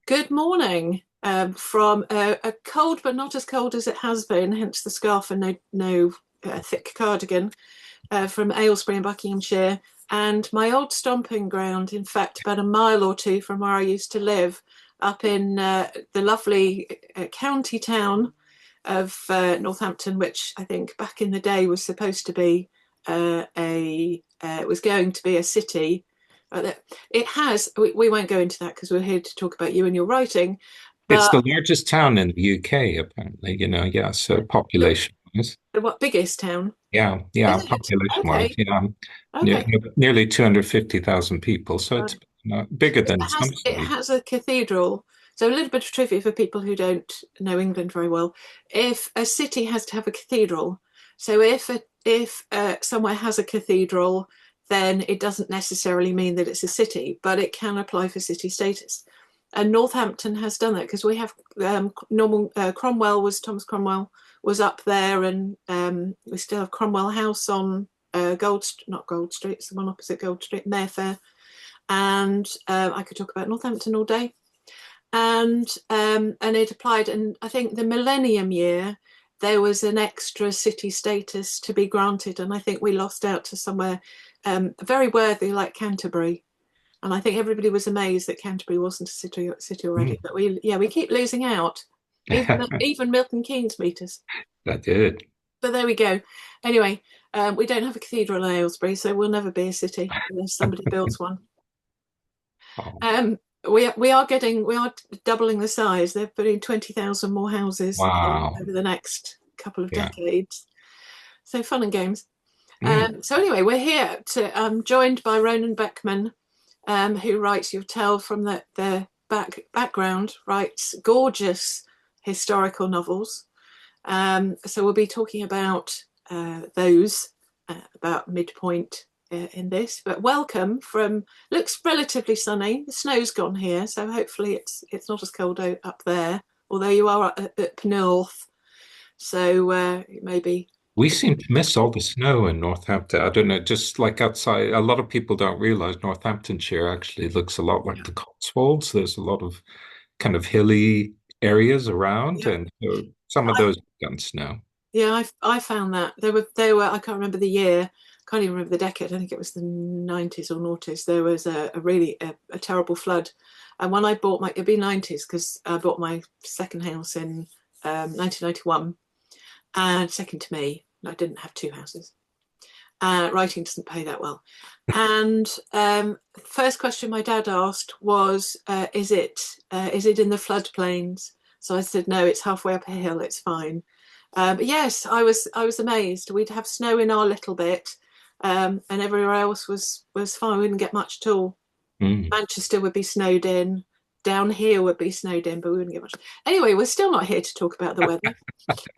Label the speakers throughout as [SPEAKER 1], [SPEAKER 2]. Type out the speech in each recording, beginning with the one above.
[SPEAKER 1] Good morning from a cold, but not as cold as it has been, hence the scarf and no thick cardigan from Aylesbury in Buckinghamshire. And my old stomping ground, in fact, about a mile or two from where I used to live, up in the lovely county town of Northampton, which I think back in the day was supposed to be it was going to be a city. It has. We won't go into that because we're here to talk about you and your writing.
[SPEAKER 2] It's
[SPEAKER 1] But
[SPEAKER 2] the largest town in the UK, apparently, yeah, so
[SPEAKER 1] the,
[SPEAKER 2] population-wise.
[SPEAKER 1] what biggest town
[SPEAKER 2] Yeah,
[SPEAKER 1] is it?
[SPEAKER 2] population-wise,
[SPEAKER 1] Okay, okay.
[SPEAKER 2] nearly 250,000 people, so it's
[SPEAKER 1] Right.
[SPEAKER 2] bigger
[SPEAKER 1] It
[SPEAKER 2] than
[SPEAKER 1] has
[SPEAKER 2] some
[SPEAKER 1] it
[SPEAKER 2] cities.
[SPEAKER 1] has a cathedral. So a little bit of trivia for people who don't know England very well. If a city has to have a cathedral, so if somewhere has a cathedral, then it doesn't necessarily mean that it's a city, but it can apply for city status. And Northampton has done that because we have normal Cromwell was Thomas Cromwell was up there, and we still have Cromwell House on not Gold Street, it's the one opposite Gold Street, Mayfair. And I could talk about Northampton all day. And it applied, and I think the millennium year there was an extra city status to be granted, and I think we lost out to somewhere very worthy like Canterbury. And I think everybody was amazed that Canterbury wasn't a city already.
[SPEAKER 2] Mm.
[SPEAKER 1] But we keep losing out. Even Milton Keynes meet us.
[SPEAKER 2] That did.
[SPEAKER 1] But there we go. Anyway, we don't have a cathedral in Aylesbury, so we'll never be a city unless somebody builds one.
[SPEAKER 2] Oh,
[SPEAKER 1] Um, we are doubling the size. They're putting 20,000 more houses
[SPEAKER 2] wow.
[SPEAKER 1] over the next couple of
[SPEAKER 2] Yeah.
[SPEAKER 1] decades. So fun and games.
[SPEAKER 2] Mm.
[SPEAKER 1] So anyway, we're here to joined by Ronan Beckman, who writes. You'll tell from the background, writes gorgeous historical novels. So we'll be talking about those about midpoint in this. But welcome from looks relatively sunny. The snow's gone here, so hopefully it's not as cold up there. Although you are up north, so maybe
[SPEAKER 2] We seem to miss all the snow in Northampton. I don't know, just like outside, a lot of people don't realize Northamptonshire actually looks a lot like
[SPEAKER 1] yeah,
[SPEAKER 2] the Cotswolds. There's a lot of kind of hilly areas around,
[SPEAKER 1] yeah.
[SPEAKER 2] and so some of those don't snow.
[SPEAKER 1] Yeah, I found that there were I can't remember the year, can't even remember the decade. I think it was the 90s or noughties. There was a really a terrible flood, and when I bought my it'd be 90s because I bought my second house in 1991, and second to me, I didn't have two houses. Writing doesn't pay that well, and first question my dad asked was, is it in the floodplains? So I said no, it's halfway up a hill, it's fine. But yes, I was amazed. We'd have snow in our little bit, and everywhere else was fine. We didn't get much at all.
[SPEAKER 2] Mm.
[SPEAKER 1] Manchester would be snowed in. Down here would be snowed in, but we wouldn't get much. Anyway, we're still not here to talk about the weather,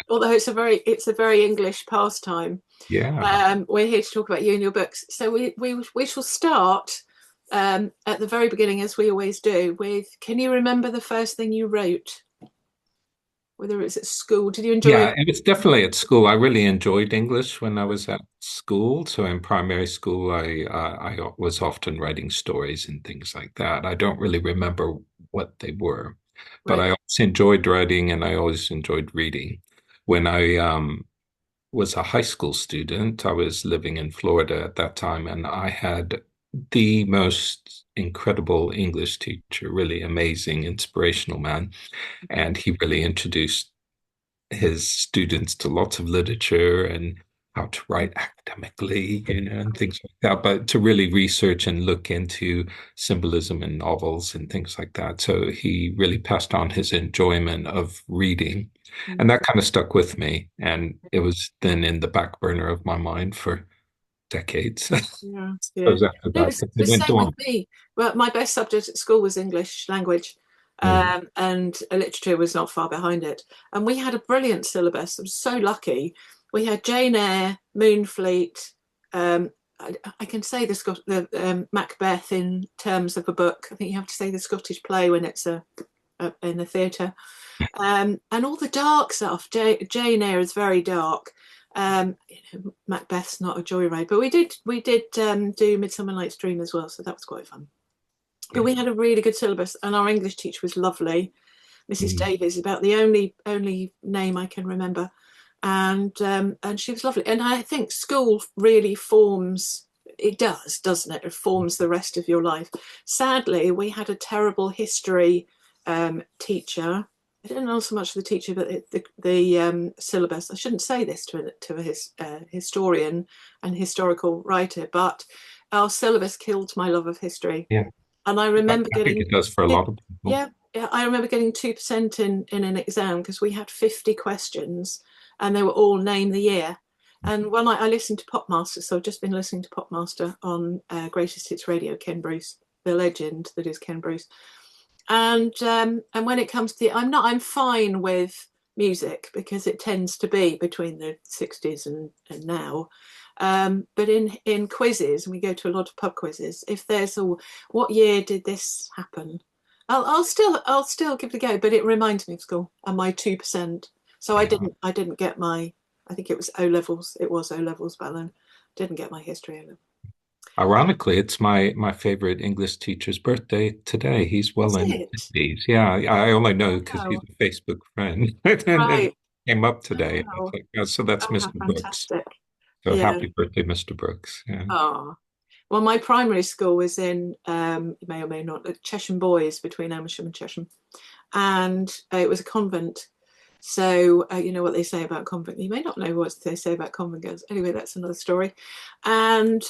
[SPEAKER 1] although it's a very English pastime.
[SPEAKER 2] Yeah.
[SPEAKER 1] We're here to talk about you and your books. So we shall start at the very beginning, as we always do. With can you remember the first thing you wrote? Whether it was at school, did you enjoy?
[SPEAKER 2] Yeah, it was definitely at school. I really enjoyed English when I was at school. So in primary school, I was often writing stories and things like that. I don't really remember what they were, but
[SPEAKER 1] Right.
[SPEAKER 2] I always enjoyed writing and I always enjoyed reading. When I was a high school student, I was living in Florida at that time, and I had the most incredible English teacher, really amazing, inspirational man. And he really introduced his students to lots of literature and how to write academically, and things like that, but to really research and look into symbolism in novels and things like that. So he really passed on his enjoyment of reading. And that kind of stuck with me. And it was then in the back burner of my mind for decades. I
[SPEAKER 1] Yeah, yeah.
[SPEAKER 2] suppose after
[SPEAKER 1] It
[SPEAKER 2] that,
[SPEAKER 1] was
[SPEAKER 2] but
[SPEAKER 1] the
[SPEAKER 2] it went
[SPEAKER 1] same with
[SPEAKER 2] on.
[SPEAKER 1] me. Well, my best subject at school was English language,
[SPEAKER 2] Mm.
[SPEAKER 1] and literature was not far behind it. And we had a brilliant syllabus. I was so lucky. We had Jane Eyre, Moonfleet. Um, I can say the Macbeth in terms of a book. I think you have to say the Scottish play when it's in the theatre. And all the dark stuff. Jane Eyre is very dark. Macbeth's not a joyride, but we did do Midsummer Night's Dream as well, so that was quite fun. But we had a really good syllabus, and our English teacher was lovely. Mrs.
[SPEAKER 2] Mm.
[SPEAKER 1] Davies, about the only name I can remember, and she was lovely. And I think school really forms. It does, doesn't it? It forms the rest of your life. Sadly, we had a terrible history teacher. I don't know so much the teacher, but the syllabus. I shouldn't say this to a historian and historical writer, but our syllabus killed my love of history.
[SPEAKER 2] Yeah,
[SPEAKER 1] And I
[SPEAKER 2] I
[SPEAKER 1] remember
[SPEAKER 2] I think
[SPEAKER 1] getting,
[SPEAKER 2] it does for a
[SPEAKER 1] yeah,
[SPEAKER 2] lot of people.
[SPEAKER 1] yeah, yeah, I remember getting 2% in an exam because we had 50 questions and they were all name the year. And when I listened to Popmaster, so I've just been listening to Popmaster on Greatest Hits Radio, Ken Bruce, the legend that is Ken Bruce. And when it comes to I'm fine with music because it tends to be between the 60s and now. But in quizzes, and we go to a lot of pub quizzes, if there's a what year did this happen? I'll still give it a go, but it reminds me of school and my 2%. So
[SPEAKER 2] Yeah.
[SPEAKER 1] I didn't get my, I think it was O levels. It was O levels back then. Didn't get my history O level.
[SPEAKER 2] Ironically, it's my favorite English teacher's birthday today. He's well
[SPEAKER 1] Is
[SPEAKER 2] in
[SPEAKER 1] it?
[SPEAKER 2] these. Yeah, I only know because he's
[SPEAKER 1] Wow.
[SPEAKER 2] a Facebook friend, and
[SPEAKER 1] Right.
[SPEAKER 2] it came up today. And it's
[SPEAKER 1] Wow.
[SPEAKER 2] like, oh, so that's
[SPEAKER 1] Oh, how
[SPEAKER 2] Mr. Brooks.
[SPEAKER 1] fantastic.
[SPEAKER 2] So
[SPEAKER 1] Yeah.
[SPEAKER 2] happy birthday, Mr. Brooks. Yeah.
[SPEAKER 1] Oh. Well, my primary school was in, you may or may not, Chesham Boys between Amersham and Chesham. And it was a convent. So, you know what they say about convent. You may not know what they say about convent girls. Anyway, that's another story. And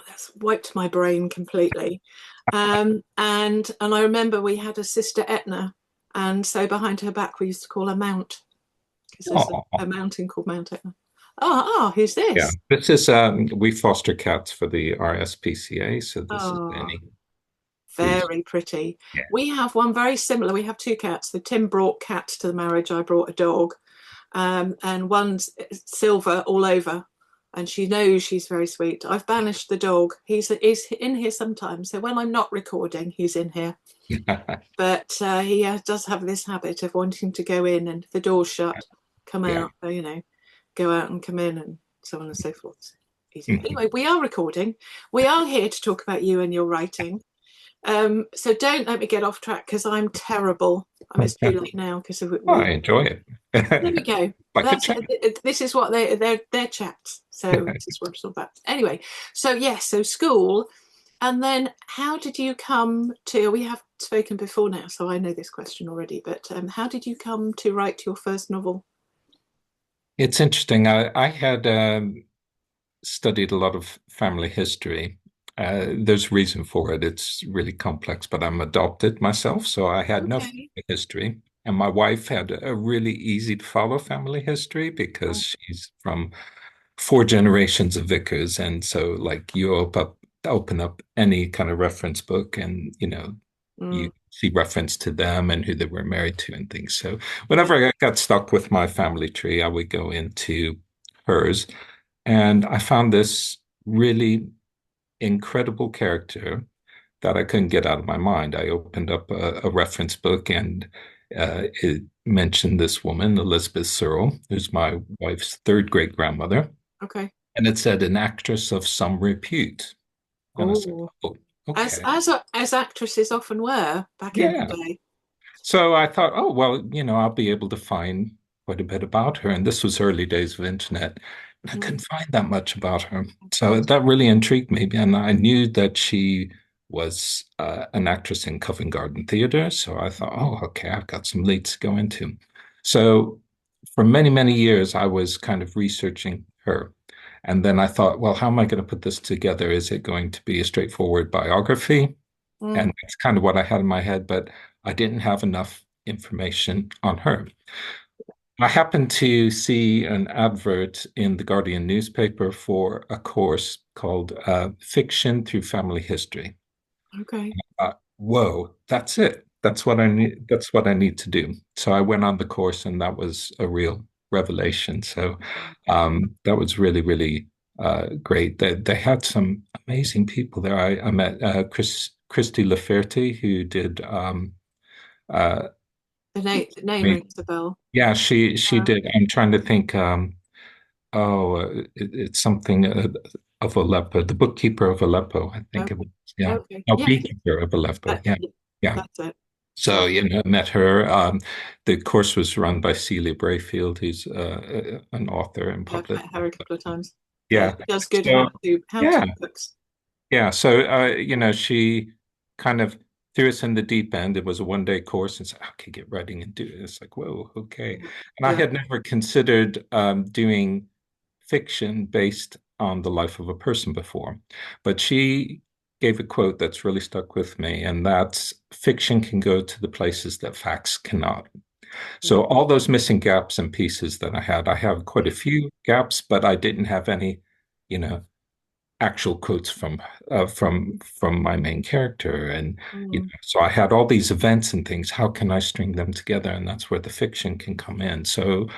[SPEAKER 1] that's wiped my brain completely. And I remember we had a sister Etna. And so behind her back, we used to call her Mount because there's
[SPEAKER 2] Oh,
[SPEAKER 1] a mountain called Mount Etna. Who's
[SPEAKER 2] yeah.
[SPEAKER 1] this?
[SPEAKER 2] This is we foster cats for the RSPCA. So this is
[SPEAKER 1] Oh,
[SPEAKER 2] Annie, who's
[SPEAKER 1] very pretty.
[SPEAKER 2] yeah.
[SPEAKER 1] We have one very similar. We have two cats. The Tim brought cats to the marriage. I brought a dog, and one's silver all over, and she knows she's very sweet. I've banished the dog. He's in here sometimes. So when I'm not recording, he's in here. But he does have this habit of wanting to go in, and if the door's shut, come
[SPEAKER 2] Yeah.
[SPEAKER 1] out. Go out and come in, and so on and so forth. Easy.
[SPEAKER 2] Mhm.
[SPEAKER 1] Anyway, we are recording. We are here to talk about you and your writing. So don't let me get off track because I'm terrible. It's too late now because
[SPEAKER 2] Oh,
[SPEAKER 1] we.
[SPEAKER 2] I enjoy
[SPEAKER 1] There we
[SPEAKER 2] it.
[SPEAKER 1] go.
[SPEAKER 2] Like a
[SPEAKER 1] That's
[SPEAKER 2] chat.
[SPEAKER 1] this is what they're chats. So this is what it's all about. Anyway, so yes, so school, and then how did you come to? We have spoken before now, so I know this question already. But how did you come to write your first novel?
[SPEAKER 2] It's interesting. I had studied a lot of family history. There's reason for it. It's really complex, but I'm adopted myself, so I had no
[SPEAKER 1] Okay.
[SPEAKER 2] family history. And my wife had a really easy to follow family history
[SPEAKER 1] Oh,
[SPEAKER 2] because she's from four generations of vicars. And so like you open up any kind of reference book and you
[SPEAKER 1] mm,
[SPEAKER 2] see reference to them and who they were married to and things. So
[SPEAKER 1] yeah.
[SPEAKER 2] whenever I got stuck with my family tree, I would go into hers. And I found this really incredible character that I couldn't get out of my mind. I opened up a reference book and it mentioned this woman, Elizabeth Searle, who's my wife's third great grandmother.
[SPEAKER 1] Okay.
[SPEAKER 2] And it said an actress of some repute. And I said,
[SPEAKER 1] Oh,
[SPEAKER 2] oh,
[SPEAKER 1] as
[SPEAKER 2] okay.
[SPEAKER 1] as as actresses often were back in the
[SPEAKER 2] Yeah.
[SPEAKER 1] day.
[SPEAKER 2] So I thought, oh, well, I'll be able to find quite a bit about her. And this was early days of internet. And I
[SPEAKER 1] Mm,
[SPEAKER 2] couldn't find that much about her. So
[SPEAKER 1] God.
[SPEAKER 2] that really intrigued me. And I knew that she was an actress in Covent Garden Theatre. So I thought, oh, okay, I've got some leads to go into. So for many, many years, I was kind of researching her. And then I thought, well, how am I going to put this together? Is it going to be a straightforward biography?
[SPEAKER 1] Mm,
[SPEAKER 2] And that's kind of what I had in my head, but I didn't have enough information on her. I happened to see an advert in the Guardian newspaper for a course called Fiction Through Family History.
[SPEAKER 1] okay.
[SPEAKER 2] Whoa, that's it. That's what I need. That's what I need to do. So I went on the course, and that was a real revelation. So that was really, really great. They had some amazing people there. I met Christy Laferty, who did uh,
[SPEAKER 1] The name
[SPEAKER 2] me-
[SPEAKER 1] rings a bell.
[SPEAKER 2] yeah, she
[SPEAKER 1] Uh,
[SPEAKER 2] did. I'm trying to think. It's something. of Aleppo, the bookkeeper of Aleppo, I think it
[SPEAKER 1] Okay.
[SPEAKER 2] was. Yeah.
[SPEAKER 1] Okay.
[SPEAKER 2] Oh,
[SPEAKER 1] Yeah.
[SPEAKER 2] beekeeper of Aleppo.
[SPEAKER 1] That,
[SPEAKER 2] Yeah. Yeah.
[SPEAKER 1] that's it.
[SPEAKER 2] So,
[SPEAKER 1] Yeah.
[SPEAKER 2] met her. The course was run by Celia Brayfield, who's an author and
[SPEAKER 1] Yeah. I've
[SPEAKER 2] publisher.
[SPEAKER 1] met her a couple of times. Yeah.
[SPEAKER 2] Yeah.
[SPEAKER 1] She does good
[SPEAKER 2] So,
[SPEAKER 1] how to
[SPEAKER 2] yeah.
[SPEAKER 1] books.
[SPEAKER 2] Yeah. So, she kind of threw us in the deep end. It was a one-day course and said, okay, get writing and do it. It's like, whoa, okay. And I
[SPEAKER 1] Yeah.
[SPEAKER 2] had never considered doing fiction based on the life of a person before. But she gave a quote that's really stuck with me, and that's fiction can go to the places that facts cannot.
[SPEAKER 1] Yeah.
[SPEAKER 2] So all those missing gaps and pieces that I have quite a few gaps, but I didn't have any, you know, actual quotes from my main character. And
[SPEAKER 1] Mm.
[SPEAKER 2] so I had all these events and things. How can I string them together? And that's where the fiction can come in. So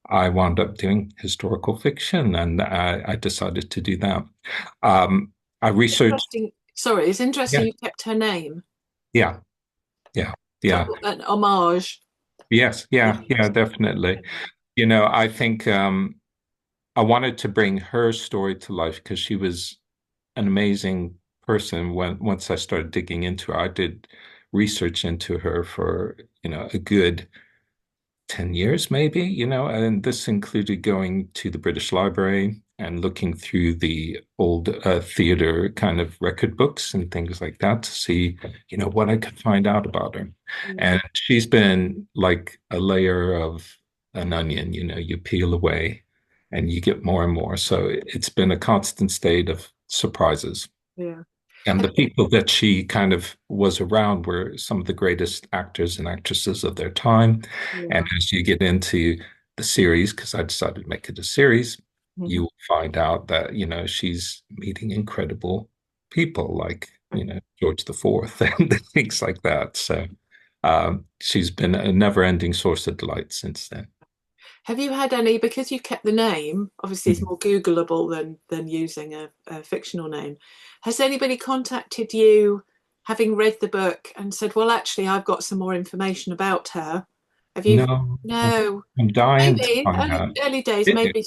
[SPEAKER 2] I wound up doing historical fiction, and I decided to do that. Um, I researched.
[SPEAKER 1] Interesting. Sorry, it's
[SPEAKER 2] Yeah,
[SPEAKER 1] interesting you kept her name.
[SPEAKER 2] yeah, yeah,
[SPEAKER 1] So
[SPEAKER 2] yeah.
[SPEAKER 1] an homage.
[SPEAKER 2] Yes,
[SPEAKER 1] Yeah.
[SPEAKER 2] yeah, yeah, definitely. I think I wanted to bring her story to life because she was an amazing person. When once I started digging into her, I did research into her for, a good 10 years maybe, and this included going to the British Library and looking through the old theater kind of record books and things like that to see, what I could find out about her.
[SPEAKER 1] Mm.
[SPEAKER 2] And she's been like a layer of an onion, you peel away and you get more and more. So it's been a constant state of surprises.
[SPEAKER 1] Yeah.
[SPEAKER 2] And
[SPEAKER 1] Have
[SPEAKER 2] the people that she kind of was around were some of the greatest actors and actresses of their time. And
[SPEAKER 1] yeah.
[SPEAKER 2] as you get into the series, because I decided to make it a series, you
[SPEAKER 1] Mhm.
[SPEAKER 2] will find out that, she's meeting incredible people like, George the Fourth and things like that. So she's been a never-ending source of delight since then.
[SPEAKER 1] Have you had any, because you kept the name, obviously it's
[SPEAKER 2] Mhm.
[SPEAKER 1] more Googleable than using a fictional name. Has anybody contacted you having read the book and said, well, actually, I've got some more information about her? Have you?
[SPEAKER 2] No,
[SPEAKER 1] No.
[SPEAKER 2] I'm dying to
[SPEAKER 1] Maybe
[SPEAKER 2] find out.
[SPEAKER 1] early days,
[SPEAKER 2] It-
[SPEAKER 1] maybe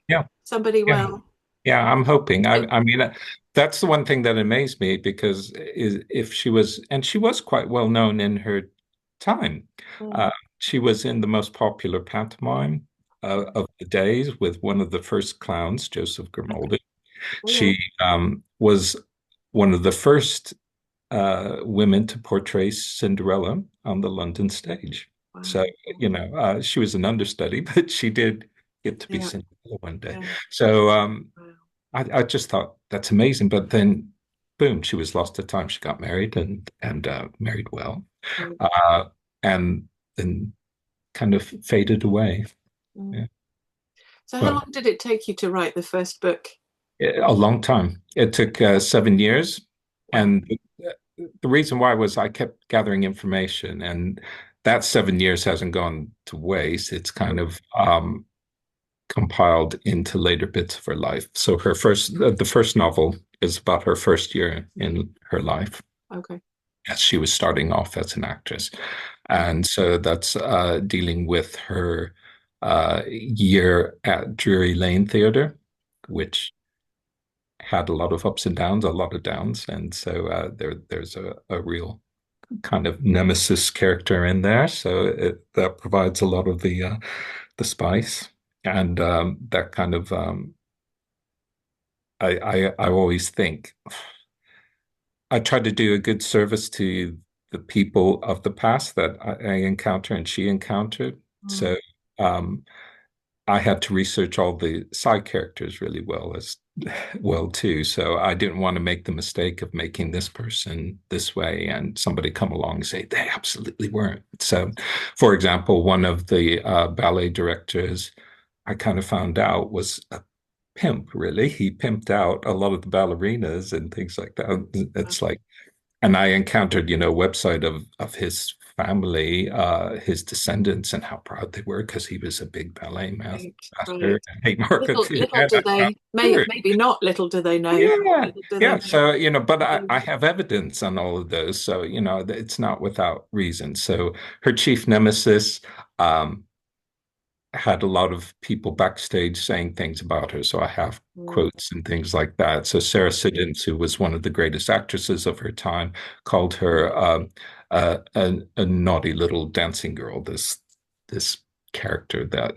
[SPEAKER 2] yeah,
[SPEAKER 1] somebody
[SPEAKER 2] yeah.
[SPEAKER 1] will.
[SPEAKER 2] Yeah, I'm hoping.
[SPEAKER 1] It,
[SPEAKER 2] I mean, that's the one thing that amazed me because if she was, and she was quite well known in her time. Uh,
[SPEAKER 1] mm,
[SPEAKER 2] she was in the most popular pantomime of the days with one of the first clowns, Joseph
[SPEAKER 1] okay.
[SPEAKER 2] Grimaldi.
[SPEAKER 1] Oh, yeah.
[SPEAKER 2] She was one of the first women to portray Cinderella on the London stage. So,
[SPEAKER 1] Wow.
[SPEAKER 2] she was an understudy, but she did get to be
[SPEAKER 1] Yeah.
[SPEAKER 2] Cinderella one day.
[SPEAKER 1] Yeah.
[SPEAKER 2] So,
[SPEAKER 1] Wow.
[SPEAKER 2] I just thought that's amazing. But then, boom, she was lost to time. She got married and married well,
[SPEAKER 1] Mm,
[SPEAKER 2] uh, and then kind of faded away.
[SPEAKER 1] mm.
[SPEAKER 2] Yeah.
[SPEAKER 1] So how
[SPEAKER 2] But
[SPEAKER 1] long did it take you to write the first book?
[SPEAKER 2] a long time. It took 7 years,
[SPEAKER 1] Wow.
[SPEAKER 2] and the reason why was I kept gathering information, and that 7 years hasn't gone to waste. It's kind
[SPEAKER 1] Mm,
[SPEAKER 2] of compiled into later bits of her life. So the first novel is about her first year in her life
[SPEAKER 1] okay.
[SPEAKER 2] as she was starting off as an actress. And so that's dealing with her year at Drury Lane Theatre, which had a lot of ups and downs, a lot of downs. And so there's a real kind of nemesis character in there. So that provides a lot of the spice and that kind of I always think I try to do a good service to the people of the past that I encounter and she encountered.
[SPEAKER 1] Mm,
[SPEAKER 2] So um, I had to research all the side characters really well as well too. So I didn't want to make the mistake of making this person this way and somebody come along and say they absolutely weren't. So, for example, one of the ballet directors I kind of found out was a pimp, really. He pimped out a lot of the ballerinas and things like that. It's like, and I encountered, a website of his family, his descendants, and how proud they were because he was a big ballet
[SPEAKER 1] right.
[SPEAKER 2] master.
[SPEAKER 1] Right.
[SPEAKER 2] Hey, Marco,
[SPEAKER 1] Little do they, maybe not little do they know.
[SPEAKER 2] yeah,
[SPEAKER 1] Little do they
[SPEAKER 2] yeah. So, but I
[SPEAKER 1] know.
[SPEAKER 2] have evidence on all of those. So, it's not without reason. So her chief nemesis, um, had a lot of people backstage saying things about her. So I have
[SPEAKER 1] Mm.
[SPEAKER 2] quotes and things like that. So Sarah Siddons, who was one of the greatest actresses of her time, called her a naughty little dancing girl. This character that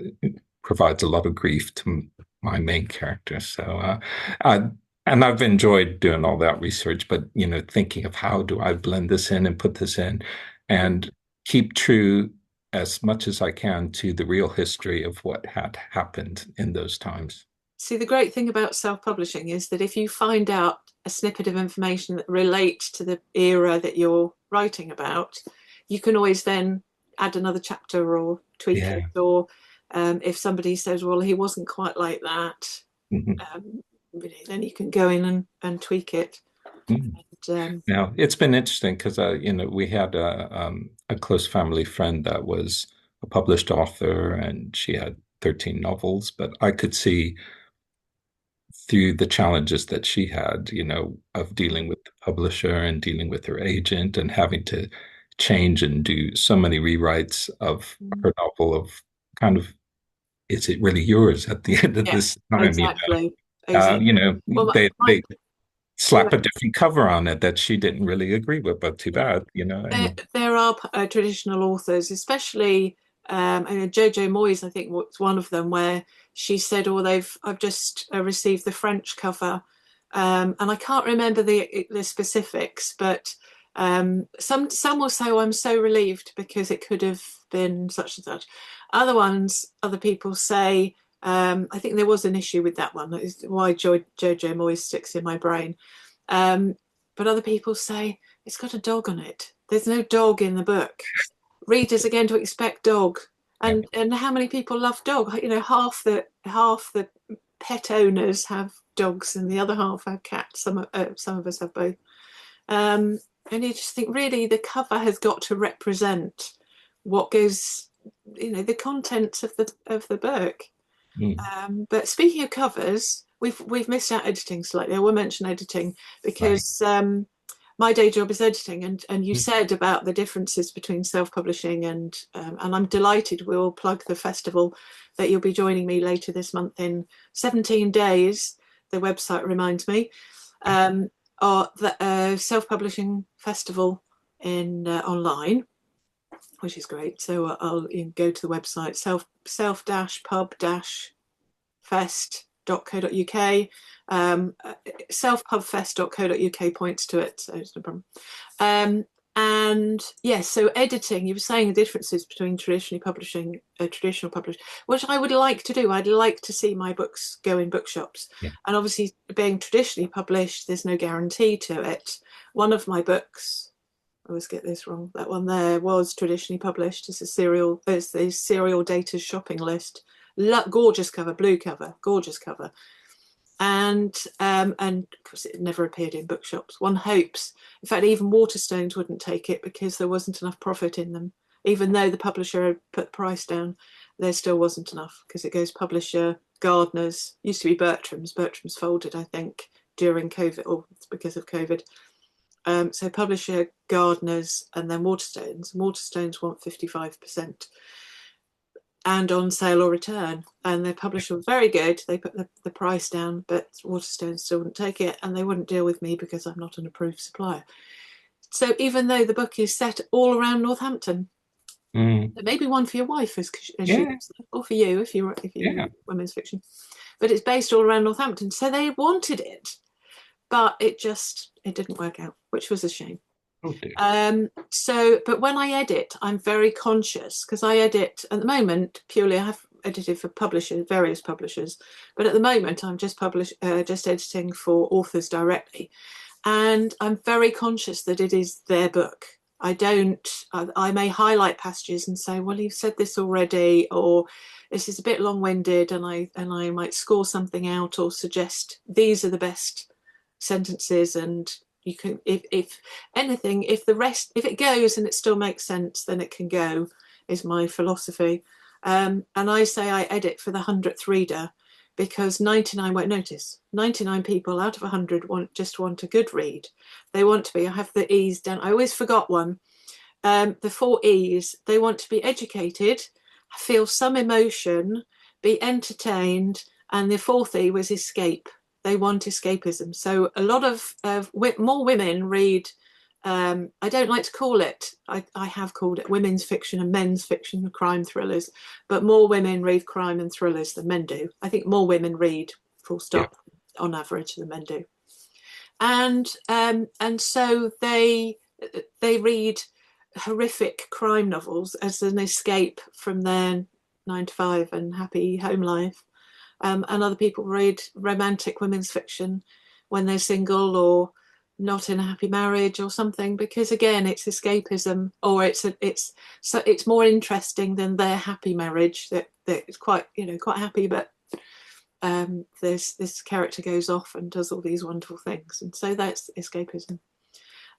[SPEAKER 2] provides a lot of grief to my main character. So I, and I've enjoyed doing all that research, but thinking of how do I blend this in and put this in and keep true as much as I can to the real history of what had happened in those times.
[SPEAKER 1] See, the great thing about self-publishing is that if you find out a snippet of information that relates to the era that you're writing about, you can always then add another chapter or tweak it.
[SPEAKER 2] Yeah.
[SPEAKER 1] Or if somebody says, well, he wasn't quite like that,
[SPEAKER 2] Mhm.
[SPEAKER 1] then you can go in and tweak it.
[SPEAKER 2] Mhm.
[SPEAKER 1] And,
[SPEAKER 2] Now, it's been interesting because we had a close family friend that was a published author, and she had 13 novels, but I could see through the challenges that she had, of dealing with the publisher and dealing with her agent and having to change and do so many rewrites of her novel of kind of, is it really yours at the end of
[SPEAKER 1] yeah,
[SPEAKER 2] this time?
[SPEAKER 1] exactly. Exactly. Well,
[SPEAKER 2] They slap a different cover on it that she didn't really agree with, but too
[SPEAKER 1] yeah.
[SPEAKER 2] bad,
[SPEAKER 1] There are traditional authors, especially Jojo Moyes, I think was one of them, where she said, "Oh, I've just received the French cover," and I can't remember the specifics, but some will say, "Oh, I'm so relieved because it could have been such and such." Other people say, I think there was an issue with that one. That is why Jojo Moyes sticks in my brain. Um, but other people say it's got a dog on it. There's no dog in the book. Readers are going to expect dog,
[SPEAKER 2] Yeah.
[SPEAKER 1] and how many people love dog? Half the pet owners have dogs, and the other half have cats. Some of us have both. And you just think really the cover has got to represent what goes, the contents of the book.
[SPEAKER 2] Mm,
[SPEAKER 1] But speaking of covers, we've missed out editing slightly. I will mention editing
[SPEAKER 2] right.
[SPEAKER 1] because my day job is editing, and you
[SPEAKER 2] Mm,
[SPEAKER 1] said about the differences between self-publishing and I'm delighted we'll plug the festival that you'll be joining me later this month in 17 days. The website reminds me, or the self-publishing festival in online, which is great. So I'll go to the website self-pub fest.co.uk. Selfpubfest.co.uk points to it, so it's no problem. And yes, so editing, you were saying the differences between traditional publishing, which I would like to do. I'd like to see my books go in bookshops.
[SPEAKER 2] yeah.
[SPEAKER 1] And obviously, being traditionally published, there's no guarantee to it. One of my books, I always get this wrong, that one there was traditionally published as the serial data shopping list. Gorgeous cover, blue cover, gorgeous cover, and of course it never appeared in bookshops. One hopes, in fact, even Waterstones wouldn't take it because there wasn't enough profit in them. Even though the publisher had put the price down, there still wasn't enough because it goes publisher, Gardner's, used to be Bertram's. Bertram's folded, I think, during COVID or because of COVID. So publisher, Gardner's, and then Waterstones. Waterstones want 55% and on sale or return. And the publisher was very good. They put the price down, but Waterstones still wouldn't take it, and they wouldn't deal with me because I'm not an approved supplier. So even though the book is set all around Northampton,
[SPEAKER 2] Mm,
[SPEAKER 1] there may be one for your wife as she
[SPEAKER 2] yeah.
[SPEAKER 1] or for you if you
[SPEAKER 2] Yeah.
[SPEAKER 1] women's fiction, but it's based all around Northampton. So they wanted it, but it didn't work out, which was a shame.
[SPEAKER 2] Oh dear.
[SPEAKER 1] But when I edit, I'm very conscious because I edit at the moment purely. I have edited for publishers, various publishers, but at the moment I'm just editing for authors directly, and I'm very conscious that it is their book. I don't. I may highlight passages and say, "Well, you've said this already," or "This is a bit long-winded," and I might score something out or suggest these are the best sentences, and you can if anything, if it goes and it still makes sense, then it can go, is my philosophy. And I say I edit for the 100th reader because 99 won't notice. 99 people out of 100 want a good read. They want to be, I have the E's down, I always forgot one. The 4 E's, they want to be educated, feel some emotion, be entertained, and the fourth E was escape. They want escapism. So a lot of more women read. I don't like to call it. I have called it women's fiction and men's fiction, crime thrillers, but more women read crime and thrillers than men do. I think more women read, full
[SPEAKER 2] Yeah.
[SPEAKER 1] stop, on average than men do. And so they read horrific crime novels as an escape from their 9 to 5 and happy home life. And other people read romantic women's fiction when they're single or not in a happy marriage or something, because again, it's escapism, or it's more interesting than their happy marriage. That it's quite quite happy, but this character goes off and does all these wonderful things, and so that's escapism.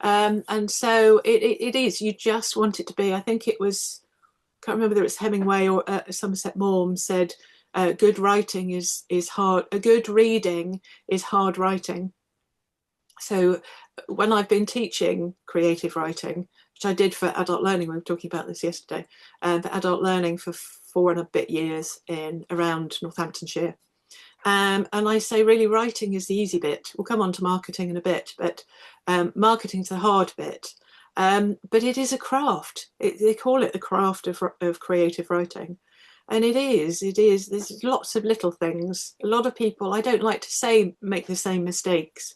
[SPEAKER 1] And so it is. You just want it to be. I think it was. Can't remember whether it's Hemingway or Somerset Maugham said, "Good writing is hard. A good reading is hard writing." So when I've been teaching creative writing, which I did for adult learning, we were talking about this yesterday, for adult learning for 4.5 years in around Northamptonshire. And I say, really, writing is the easy bit. We'll come on to marketing in a bit, but marketing's the hard bit. But it is a craft. They call it the craft of creative writing. And it is. There's lots of little things. A lot of people, I don't like to say make the same mistakes,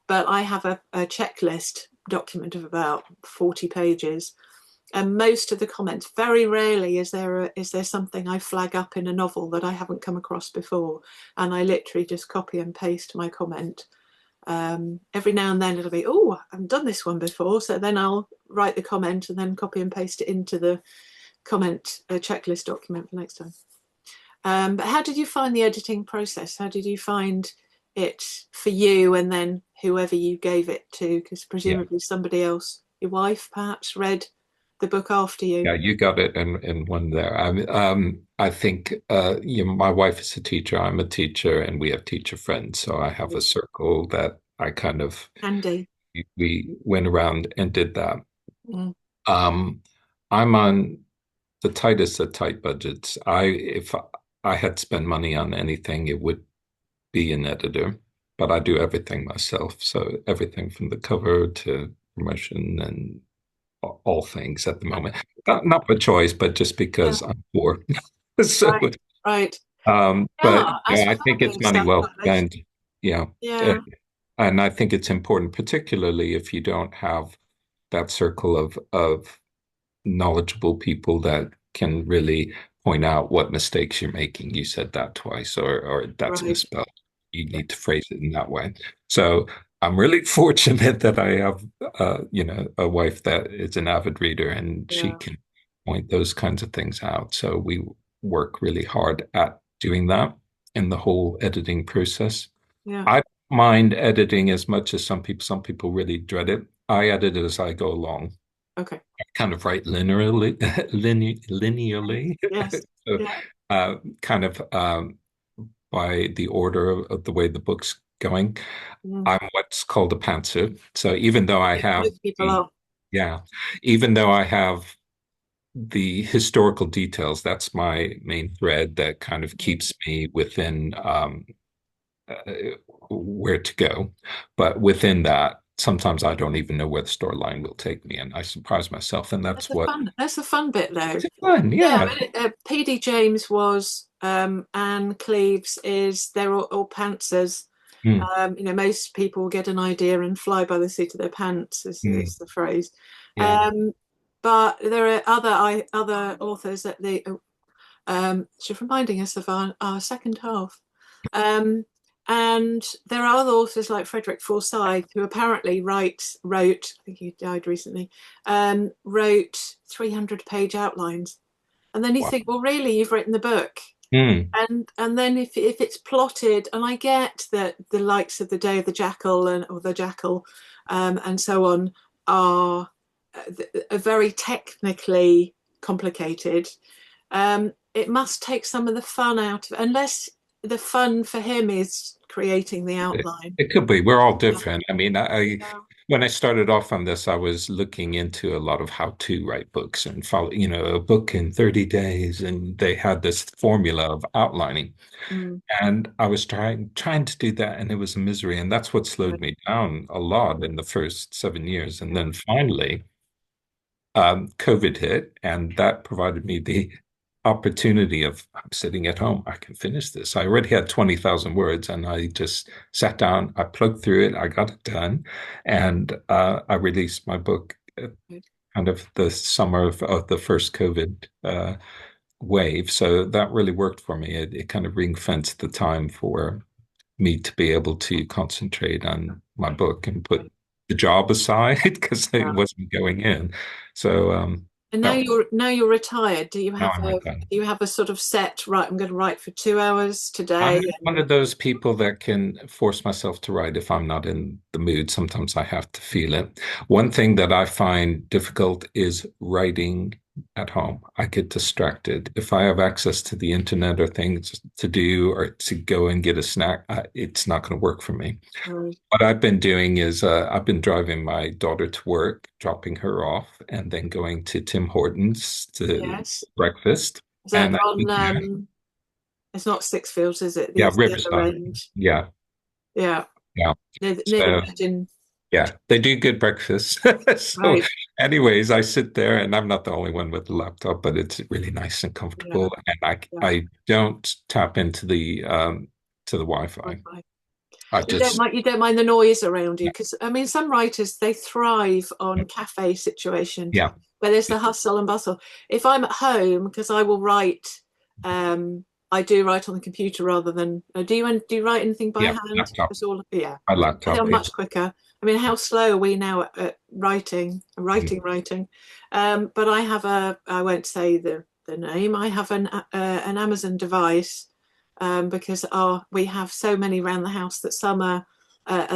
[SPEAKER 1] but I have a checklist document of about 40 pages. And most of the comments, very rarely is there something I flag up in a novel that I haven't come across before, and I literally just copy and paste my comment. Every now and then it'll be, oh, I haven't done this one before, so then I'll write the comment and then copy and paste it into the comment checklist document for next time. But how did you find the editing process? How did you find it for you, and then whoever you gave it to? Because
[SPEAKER 2] Yeah.
[SPEAKER 1] presumably somebody else, your wife perhaps, read the book after you.
[SPEAKER 2] Yeah, you got it in one there. I think my wife is a teacher, I'm a teacher, and we have teacher friends. So I have a circle that I kind of
[SPEAKER 1] Handy.
[SPEAKER 2] we went around and did that.
[SPEAKER 1] Mm.
[SPEAKER 2] Um, I'm on the tightest of tight budgets. If I had spent money on anything, it would be an editor, but I do everything myself. So everything from the cover to promotion and all things at the moment. Not by choice, but just
[SPEAKER 1] Yeah.
[SPEAKER 2] because I'm poor. So,
[SPEAKER 1] Right. Right.
[SPEAKER 2] but
[SPEAKER 1] Yeah. I
[SPEAKER 2] yeah, I
[SPEAKER 1] suppose
[SPEAKER 2] think it's
[SPEAKER 1] being
[SPEAKER 2] money well
[SPEAKER 1] self-published.
[SPEAKER 2] spent. Yeah. Uh,
[SPEAKER 1] Yeah.
[SPEAKER 2] and I think it's important, particularly if you don't have that circle of knowledgeable people that can really point out what mistakes you're making. You said that twice, or that's
[SPEAKER 1] Right.
[SPEAKER 2] misspelled. You
[SPEAKER 1] Yeah.
[SPEAKER 2] need to phrase it in that way. So I'm really fortunate that I have, a wife that is an avid reader, and she
[SPEAKER 1] Yeah.
[SPEAKER 2] can point those kinds of things out. So we work really hard at doing that in the whole editing process.
[SPEAKER 1] Yeah.
[SPEAKER 2] I don't mind editing as much as some people. Some people really dread it. I edit as I go along,
[SPEAKER 1] Okay.
[SPEAKER 2] kind of write linearly, linearly.
[SPEAKER 1] Yes.
[SPEAKER 2] So,
[SPEAKER 1] Yeah.
[SPEAKER 2] kind of by the order of the way the book's going.
[SPEAKER 1] Mm.
[SPEAKER 2] I'm what's called a pantser. So even though I have
[SPEAKER 1] Most people
[SPEAKER 2] the,
[SPEAKER 1] are.
[SPEAKER 2] yeah, even though I have the historical details, that's my main thread that kind of
[SPEAKER 1] Mm.
[SPEAKER 2] keeps me within uh, where to go. But within that, sometimes I don't even know where the storyline will take me, and I surprise myself, and that's what
[SPEAKER 1] That's the fun bit, though.
[SPEAKER 2] it's fun.
[SPEAKER 1] Yeah.
[SPEAKER 2] Yeah.
[SPEAKER 1] I mean, P.D. James was. Anne Cleeves is. They're all pantsers.
[SPEAKER 2] Mm,
[SPEAKER 1] Most people get an idea and fly by the seat of their pants,
[SPEAKER 2] mm,
[SPEAKER 1] is the phrase.
[SPEAKER 2] yeah.
[SPEAKER 1] Um, but there are other authors that she's reminding us of our second half. Um, and there are other authors like Frederick Forsyth who apparently wrote, I think he died recently, wrote 300-page outlines. And then you
[SPEAKER 2] Wow.
[SPEAKER 1] think, well, really, you've written the book.
[SPEAKER 2] Mm,
[SPEAKER 1] And then if it's plotted, and I get that the likes of the Day of the Jackal or the Jackal and so on are very technically complicated. It must take some of the fun out of, unless the fun for him is creating the
[SPEAKER 2] it,
[SPEAKER 1] outline.
[SPEAKER 2] it could be. We're all different. I mean, I
[SPEAKER 1] Yeah.
[SPEAKER 2] when I started off on this, I was looking into a lot of how to write books and follow, a book in 30 days, and they had this formula of outlining.
[SPEAKER 1] Mm,
[SPEAKER 2] And I was trying to do that, and it was a misery. And that's what slowed
[SPEAKER 1] right,
[SPEAKER 2] me down a lot in the first 7 years. And
[SPEAKER 1] yeah,
[SPEAKER 2] then finally, COVID hit, and that provided me the opportunity of I'm sitting at home. I can finish this. I already had 20,000 words, and I just sat down, I plugged through it, I got it done, and I released my book
[SPEAKER 1] right,
[SPEAKER 2] kind of the summer of the first COVID wave. So that really worked for me. It kind of ring-fenced the time for me to be able to concentrate on my book and put
[SPEAKER 1] right,
[SPEAKER 2] the job aside because it
[SPEAKER 1] yeah.
[SPEAKER 2] wasn't going in. So
[SPEAKER 1] And
[SPEAKER 2] that
[SPEAKER 1] now you're retired.
[SPEAKER 2] now I'm done.
[SPEAKER 1] Do you have a sort of set, right, I'm going to write for 2 hours today?
[SPEAKER 2] I'm one of those people that can force myself to write if I'm not in the mood. Sometimes I have to feel it. One thing that I find difficult is writing at home. I get distracted. If I have access to the internet or things to do or to go and get a snack, it's not going to work for me.
[SPEAKER 1] Right.
[SPEAKER 2] What I've been doing is I've been driving my daughter to work, dropping her off, and then going to Tim Hortons to
[SPEAKER 1] Yes.
[SPEAKER 2] breakfast.
[SPEAKER 1] Is that
[SPEAKER 2] And I
[SPEAKER 1] on,
[SPEAKER 2] think, yeah,
[SPEAKER 1] it's not Six Fields, is it?
[SPEAKER 2] yeah,
[SPEAKER 1] The other
[SPEAKER 2] Riverside.
[SPEAKER 1] end.
[SPEAKER 2] Yeah,
[SPEAKER 1] Yeah.
[SPEAKER 2] yeah.
[SPEAKER 1] Near the
[SPEAKER 2] So
[SPEAKER 1] Virgin.
[SPEAKER 2] yeah, they do good breakfast. So,
[SPEAKER 1] Right.
[SPEAKER 2] anyways, I sit there, and I'm not the only one with the laptop, but it's really nice and
[SPEAKER 1] Yeah.
[SPEAKER 2] comfortable, and I
[SPEAKER 1] Yeah.
[SPEAKER 2] I don't tap into the Wi-Fi.
[SPEAKER 1] Wi-Fi.
[SPEAKER 2] I just
[SPEAKER 1] You don't mind the noise around you
[SPEAKER 2] yeah,
[SPEAKER 1] because I mean some writers they thrive on cafe situations
[SPEAKER 2] yeah,
[SPEAKER 1] where there's
[SPEAKER 2] yeah,
[SPEAKER 1] the hustle and bustle. If I'm at home, because I will write, I do write on the computer rather than do you write anything by
[SPEAKER 2] yeah,
[SPEAKER 1] hand?
[SPEAKER 2] laptop.
[SPEAKER 1] It's all yeah.
[SPEAKER 2] My
[SPEAKER 1] I think
[SPEAKER 2] laptop.
[SPEAKER 1] I'm much quicker. I mean, how slow are we now at writing? But I have I won't say the name. I have an Amazon device because we have so many around the house that some are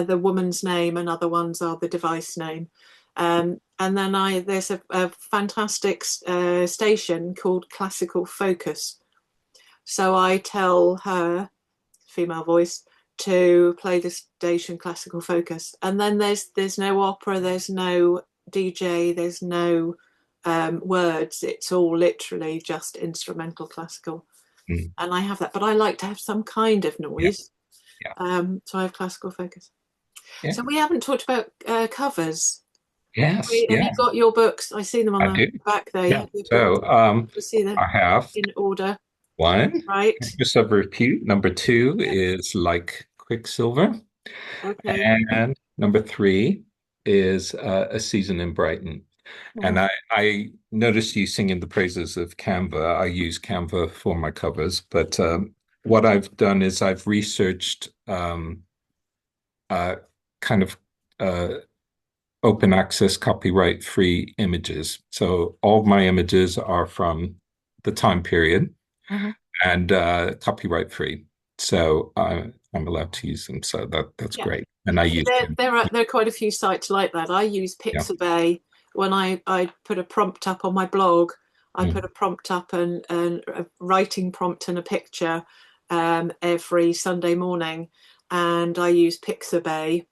[SPEAKER 1] the woman's name and other ones are the device name. And then there's a fantastic station called Classical Focus. So I tell her, female voice, to play the station Classical Focus. And then there's no opera, there's no DJ, there's no words. It's all literally just instrumental classical.
[SPEAKER 2] Mm,
[SPEAKER 1] And I have that, but I like to have some kind of
[SPEAKER 2] yeah,
[SPEAKER 1] noise.
[SPEAKER 2] yeah,
[SPEAKER 1] So I have Classical Focus.
[SPEAKER 2] yeah.
[SPEAKER 1] So we haven't talked about covers.
[SPEAKER 2] Yes,
[SPEAKER 1] Have you
[SPEAKER 2] yeah,
[SPEAKER 1] got your books? I see them on
[SPEAKER 2] I
[SPEAKER 1] the
[SPEAKER 2] do.
[SPEAKER 1] back there. You
[SPEAKER 2] Yeah.
[SPEAKER 1] have your books.
[SPEAKER 2] So
[SPEAKER 1] You see them
[SPEAKER 2] I have
[SPEAKER 1] in order,
[SPEAKER 2] one,
[SPEAKER 1] right?
[SPEAKER 2] Actress of Repute. Number two
[SPEAKER 1] Yeah.
[SPEAKER 2] is Like Quicksilver.
[SPEAKER 1] Okay.
[SPEAKER 2] And number three is A Season in Brighton. And
[SPEAKER 1] Mhm.
[SPEAKER 2] I noticed you singing the praises of Canva. I use Canva for my covers, but what I've done is I've researched uh, kind of uh, open access copyright free images. So all of my images are from the time period
[SPEAKER 1] Mhm.
[SPEAKER 2] and copyright free. So I'm allowed to use them. So that's
[SPEAKER 1] Yeah.
[SPEAKER 2] great. And I use them.
[SPEAKER 1] There are quite a few sites like that. I use
[SPEAKER 2] Yeah.
[SPEAKER 1] Pixabay when I put a prompt up on my blog. I put
[SPEAKER 2] Mm,
[SPEAKER 1] a prompt up and a writing prompt and a picture every Sunday morning, and I use Pixabay.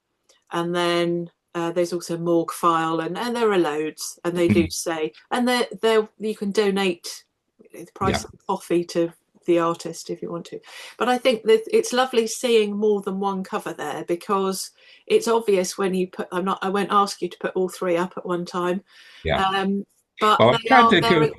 [SPEAKER 1] And then there's also Morgfile, and there are loads, and they do
[SPEAKER 2] mm,
[SPEAKER 1] say, and there you can donate the
[SPEAKER 2] yeah.
[SPEAKER 1] price of coffee to the artist if you want to. But I think that it's lovely seeing more than one cover there because it's obvious when you put. I won't ask you to put all three up at one time,
[SPEAKER 2] Yeah.
[SPEAKER 1] um, but
[SPEAKER 2] Well, I tried to go.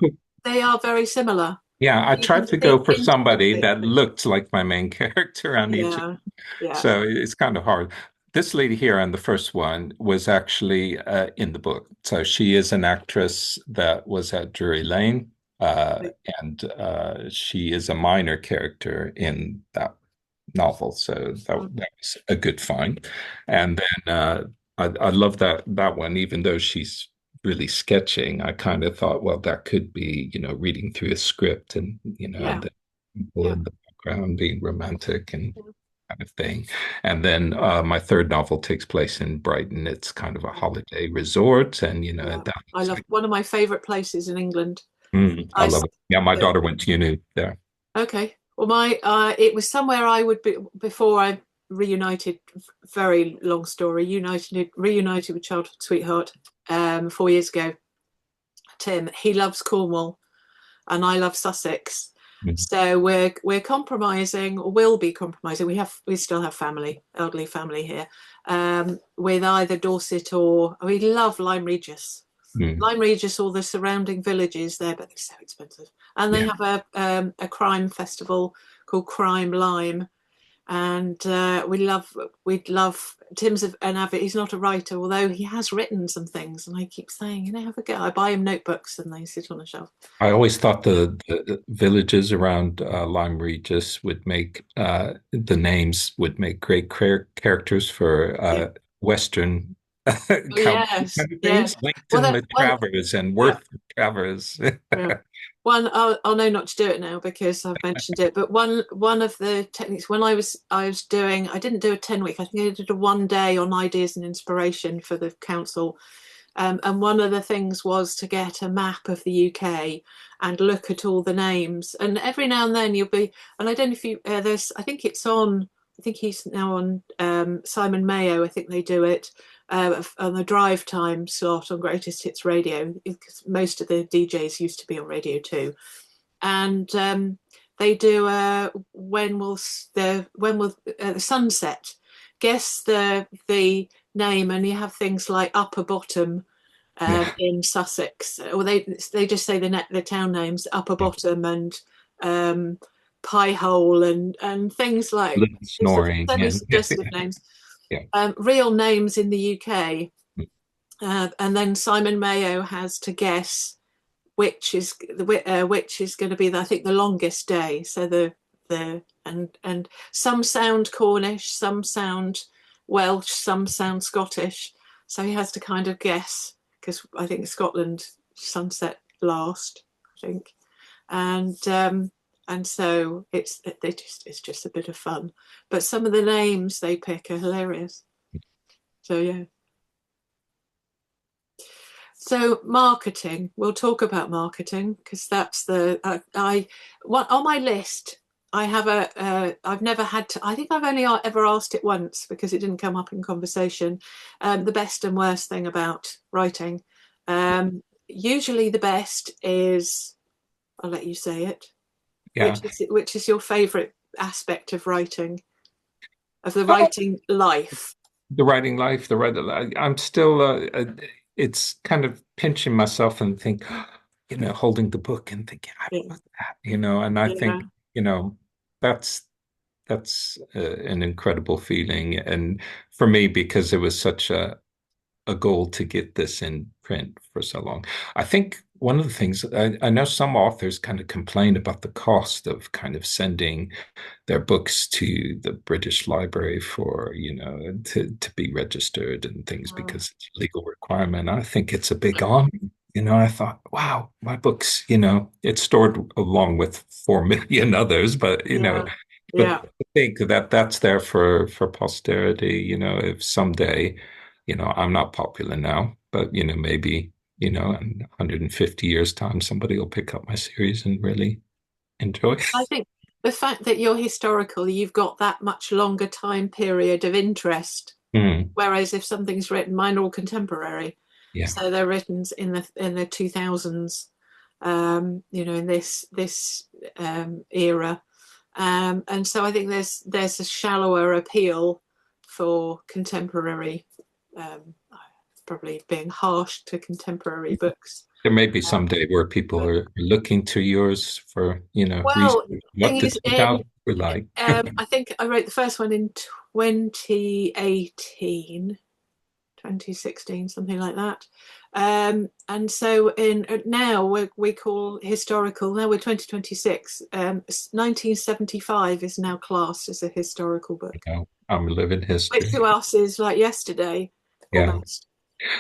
[SPEAKER 1] they are very similar.
[SPEAKER 2] Yeah, I
[SPEAKER 1] You can
[SPEAKER 2] tried to
[SPEAKER 1] see
[SPEAKER 2] go for somebody
[SPEAKER 1] instantly.
[SPEAKER 2] that looked like my main character on each.
[SPEAKER 1] Yeah, yeah,
[SPEAKER 2] So it's kind of hard. This lady here on the first one was actually in the book. So she is an actress that was at Drury Lane, uh, and she is a minor character in that novel. So that was a good find.
[SPEAKER 1] yeah,
[SPEAKER 2] And then I love that one, even though she's really sketching. I kind of thought, well, that could be, reading through a script and,
[SPEAKER 1] yeah,
[SPEAKER 2] the people
[SPEAKER 1] yeah.
[SPEAKER 2] in the background being romantic and kind of thing. And then my third novel takes place in Brighton. It's kind of a holiday resort, and
[SPEAKER 1] Yeah,
[SPEAKER 2] that
[SPEAKER 1] I
[SPEAKER 2] was
[SPEAKER 1] love
[SPEAKER 2] like,
[SPEAKER 1] one of my favorite places in England.
[SPEAKER 2] I
[SPEAKER 1] I
[SPEAKER 2] love it. Yeah, my daughter went to uni there.
[SPEAKER 1] okay. Well, my it was somewhere I would be before I. reunited, very long story, reunited with childhood sweetheart 4 years ago. Tim, he loves Cornwall and I love Sussex.
[SPEAKER 2] Mhm.
[SPEAKER 1] So we're compromising, or will be compromising. We still have family, elderly family here, with either Dorset or we love Lyme Regis.
[SPEAKER 2] Mm.
[SPEAKER 1] Lyme Regis, all the surrounding villages there, but they're so expensive. And they
[SPEAKER 2] Yeah.
[SPEAKER 1] have a crime festival called Crime Lyme, and we'd love Tim's an avid. He's not a writer, although he has written some things. And I keep saying, have a go. I buy him notebooks, and they sit on a shelf.
[SPEAKER 2] I always thought the villages around Lyme Regis would make the names would make great characters for
[SPEAKER 1] Yeah.
[SPEAKER 2] Western
[SPEAKER 1] Oh,
[SPEAKER 2] cowboy
[SPEAKER 1] yes,
[SPEAKER 2] kind of
[SPEAKER 1] yes.
[SPEAKER 2] things.
[SPEAKER 1] Well,
[SPEAKER 2] Langton Travers and
[SPEAKER 1] yeah,
[SPEAKER 2] Worth Travers.
[SPEAKER 1] yeah. One, I'll know not to do it now because I've mentioned it. But one of the techniques when I was doing, I didn't do a 10 week. I think I did a 1 day on ideas and inspiration for the council. And one of the things was to get a map of the UK and look at all the names. And every now and then you'll be, and I don't know if you, I think it's on, I think he's now on Simon Mayo, I think they do it on the drive time slot on Greatest Hits Radio, because most of the DJs used to be on radio too. And they do the sunset, guess the name, and you have things like Upper Bottom
[SPEAKER 2] Yeah.
[SPEAKER 1] in Sussex, or they just say the town names, Upper Bottom and Pie Hole and things like
[SPEAKER 2] Little snoring and
[SPEAKER 1] semi-suggestive names,
[SPEAKER 2] yeah.
[SPEAKER 1] real names in the UK, and then Simon Mayo has to guess which is going to be I think the longest day. So and some sound Cornish, some sound Welsh, some sound Scottish. So he has to kind of guess because I think Scotland sunset last, I think, and so it's just a bit of fun. But some of the names they pick are hilarious. So yeah. So marketing, we'll talk about marketing because that's the I what on my list. I have I've never had to. I think I've only ever asked it once because it didn't come up in conversation. The best and worst thing about writing. Usually, the best is I'll let you say it.
[SPEAKER 2] Yeah.
[SPEAKER 1] Which is your favourite aspect of writing, of the
[SPEAKER 2] Oh,
[SPEAKER 1] writing life?
[SPEAKER 2] the writing life, the writing life. I'm still it's kind of pinching myself and think, holding the book and thinking, I
[SPEAKER 1] Yeah,
[SPEAKER 2] wrote that, and I
[SPEAKER 1] yeah,
[SPEAKER 2] think, that's an incredible feeling. And for me, because it was such a goal to get this in print for so long. I think one of the things I know some authors kind of complain about the cost of kind of sending their books to the British Library for, to be registered and things
[SPEAKER 1] oh,
[SPEAKER 2] because it's a legal requirement. I think it's a big honor. I thought, wow, my books, it's stored along with 4 million others, but
[SPEAKER 1] yeah,
[SPEAKER 2] but
[SPEAKER 1] yeah.
[SPEAKER 2] I think that that's there for posterity. If someday, I'm not popular now, but maybe, in 150 years' time, somebody will pick up my series and really enjoy it.
[SPEAKER 1] I think the fact that you're historical, you've got that much longer time period of interest.
[SPEAKER 2] Mm,
[SPEAKER 1] Whereas if something's written, mine are all contemporary,
[SPEAKER 2] yeah.
[SPEAKER 1] so they're written in the 2000s, in this era, and so I think there's a shallower appeal for contemporary. Probably being harsh to contemporary books.
[SPEAKER 2] There may be
[SPEAKER 1] Um,
[SPEAKER 2] someday where people
[SPEAKER 1] but
[SPEAKER 2] are looking to yours for, research.
[SPEAKER 1] well,
[SPEAKER 2] What
[SPEAKER 1] thing
[SPEAKER 2] did
[SPEAKER 1] is,
[SPEAKER 2] 2000 were like?
[SPEAKER 1] I think I wrote the first one in 2018, 2016, something like that. And so in now we call historical. Now we're 2026. 1975 is now classed as a historical book,
[SPEAKER 2] I'm living
[SPEAKER 1] which
[SPEAKER 2] history.
[SPEAKER 1] to us is like yesterday,
[SPEAKER 2] Yeah.
[SPEAKER 1] almost.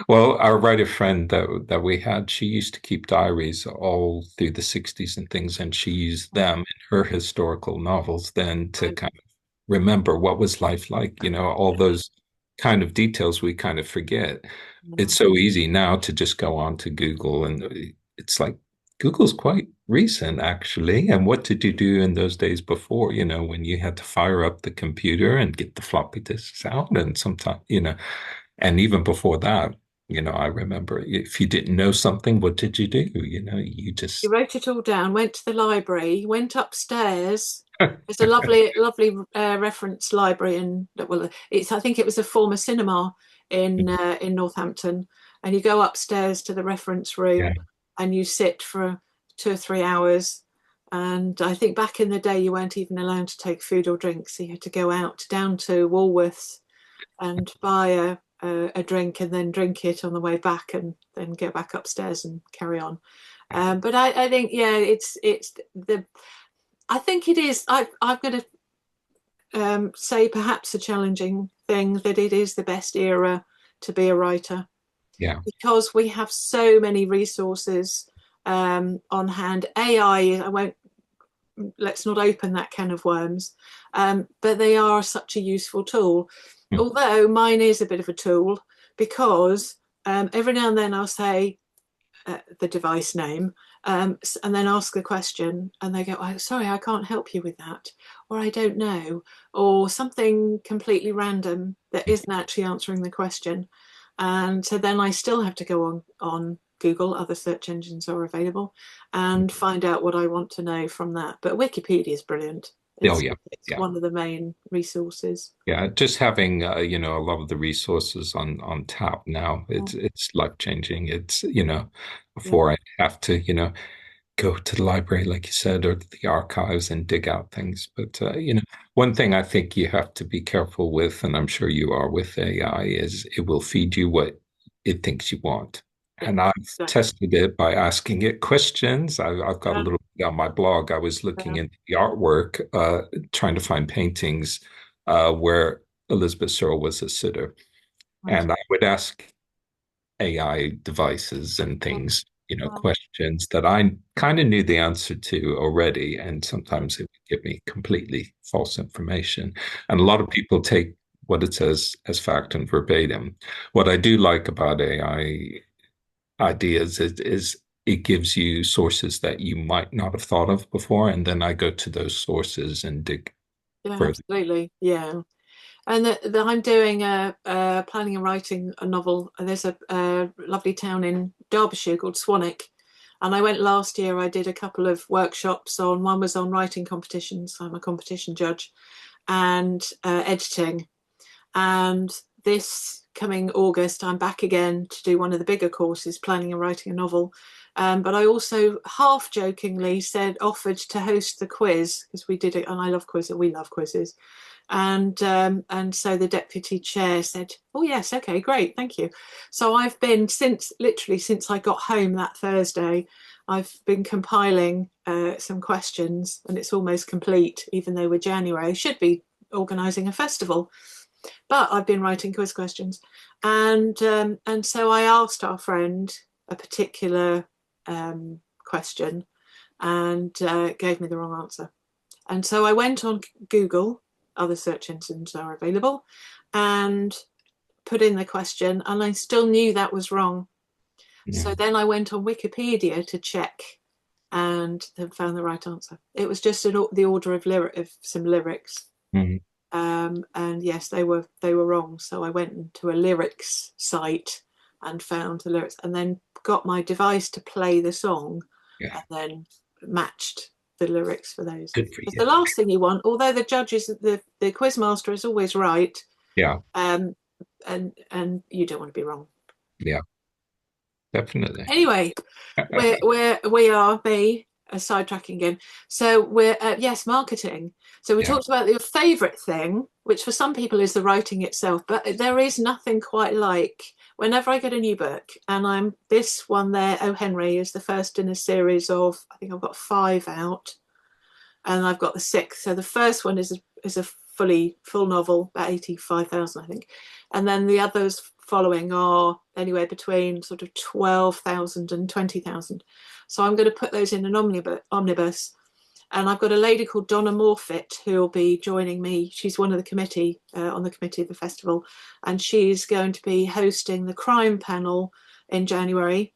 [SPEAKER 2] Well, our writer friend that we had, she used to keep diaries all through the 60s and things, and she used them in her historical novels then to kind of remember what was life like, all those kind of details we kind of forget. It's so easy now to just go on to Google and it's like Google's quite recent, actually. And what did you do in those days before, when you had to fire up the computer and get the floppy disks out? And sometimes, and even before that, I remember if you didn't know something, what did you do? You
[SPEAKER 1] You
[SPEAKER 2] just,
[SPEAKER 1] wrote it all down, went to the library, went upstairs. There's a lovely, lovely reference library well, I think it was a former cinema in Northampton, and you go upstairs to the reference
[SPEAKER 2] yeah,
[SPEAKER 1] room and you sit for 2 or 3 hours. And I think back in the day, you weren't even allowed to take food or drinks. So you had to go out down to Woolworths and buy a drink and then drink it on the way back and then go back upstairs and carry on. But I think, yeah, it's the I think it is. I've got to say perhaps a challenging thing that it is the best era to be a writer
[SPEAKER 2] yeah,
[SPEAKER 1] because we have so many resources on hand. AI, I won't. Let's not open that can of worms, but they are such a useful tool.
[SPEAKER 2] mm,
[SPEAKER 1] Although mine is a bit of a tool because every now and then I'll say the device name, and then ask the question, and they go, "Oh, sorry, I can't help you with that," or "I don't know," or something completely random that isn't actually answering the question. And so then I still have to go on Google, other search engines are available, and find out what I want to know from that. But Wikipedia is brilliant.
[SPEAKER 2] oh yeah,
[SPEAKER 1] It's
[SPEAKER 2] yeah.
[SPEAKER 1] one of the main resources.
[SPEAKER 2] Yeah, just having a lot of the resources on tap now,
[SPEAKER 1] Yeah,
[SPEAKER 2] it's life changing. It's
[SPEAKER 1] yeah,
[SPEAKER 2] before I have to go to the library, like you said, or to the archives and dig out things. But one thing I think you have to be careful with, and I'm sure you are with AI, is it will feed you what it thinks you want.
[SPEAKER 1] yeah,
[SPEAKER 2] And I've
[SPEAKER 1] exactly.
[SPEAKER 2] tested it by asking it questions. I've got a
[SPEAKER 1] Yeah,
[SPEAKER 2] little on my blog. I was looking
[SPEAKER 1] yeah,
[SPEAKER 2] into the artwork, trying to find paintings where Elizabeth Searle was a sitter.
[SPEAKER 1] right.
[SPEAKER 2] And I would ask AI devices and
[SPEAKER 1] Yeah,
[SPEAKER 2] things,
[SPEAKER 1] right.
[SPEAKER 2] questions that I kind of knew the answer to already. And sometimes it would give me completely false information. And a lot of people take what it says as fact and verbatim. What I do like about AI ideas is it gives you sources that you might not have thought of before. And then I go to those sources and dig
[SPEAKER 1] Yeah,
[SPEAKER 2] further.
[SPEAKER 1] absolutely. Yeah. And I'm doing planning and writing a novel. There's a lovely town in Derbyshire called Swanwick, and I went last year. I did a couple of workshops on. One was on writing competitions. I'm a competition judge, and editing. And this coming August, I'm back again to do one of the bigger courses, planning and writing a novel. But I also half jokingly said offered to host the quiz because we did it, and I love quizzes. We love quizzes, and so the deputy chair said, "Oh yes, okay, great, thank you." So I've been since I got home that Thursday, I've been compiling some questions, and it's almost complete. Even though we're January, I should be organising a festival, but I've been writing quiz questions, and so I asked our friend a particular question, and gave me the wrong answer. And so I went on Google, other search engines are available, and put in the question, and I still knew that was wrong.
[SPEAKER 2] Yeah.
[SPEAKER 1] So then I went on Wikipedia to check and then found the right answer. It was just the order of some lyrics.
[SPEAKER 2] Mhm.
[SPEAKER 1] And yes, they were wrong. So I went into a lyrics site and found the lyrics, and then got my device to play the song,
[SPEAKER 2] Yeah.
[SPEAKER 1] and then matched the lyrics for those.
[SPEAKER 2] Good for
[SPEAKER 1] Because
[SPEAKER 2] you.
[SPEAKER 1] the last thing you want, although the quiz master is always right,
[SPEAKER 2] Yeah.
[SPEAKER 1] um, and you don't want to be wrong.
[SPEAKER 2] Yeah. Definitely.
[SPEAKER 1] Anyway, we are me sidetracking again. So we're yes, marketing. So we
[SPEAKER 2] Yeah.
[SPEAKER 1] talked about your favorite thing, which for some people is the writing itself, but there is nothing quite like whenever I get a new book, and I'm this one there, Oh Henry, is the first in a series of, I think I've got five out, and I've got the sixth. So the first one is a full novel, about 85,000, I think, and then the others following are anywhere between sort of 12,000 and 20,000. So I'm going to put those in an omnibus. And I've got a lady called Donna Morfitt who will be joining me. She's one of the committee on the committee of the festival, and she's going to be hosting the crime panel in January.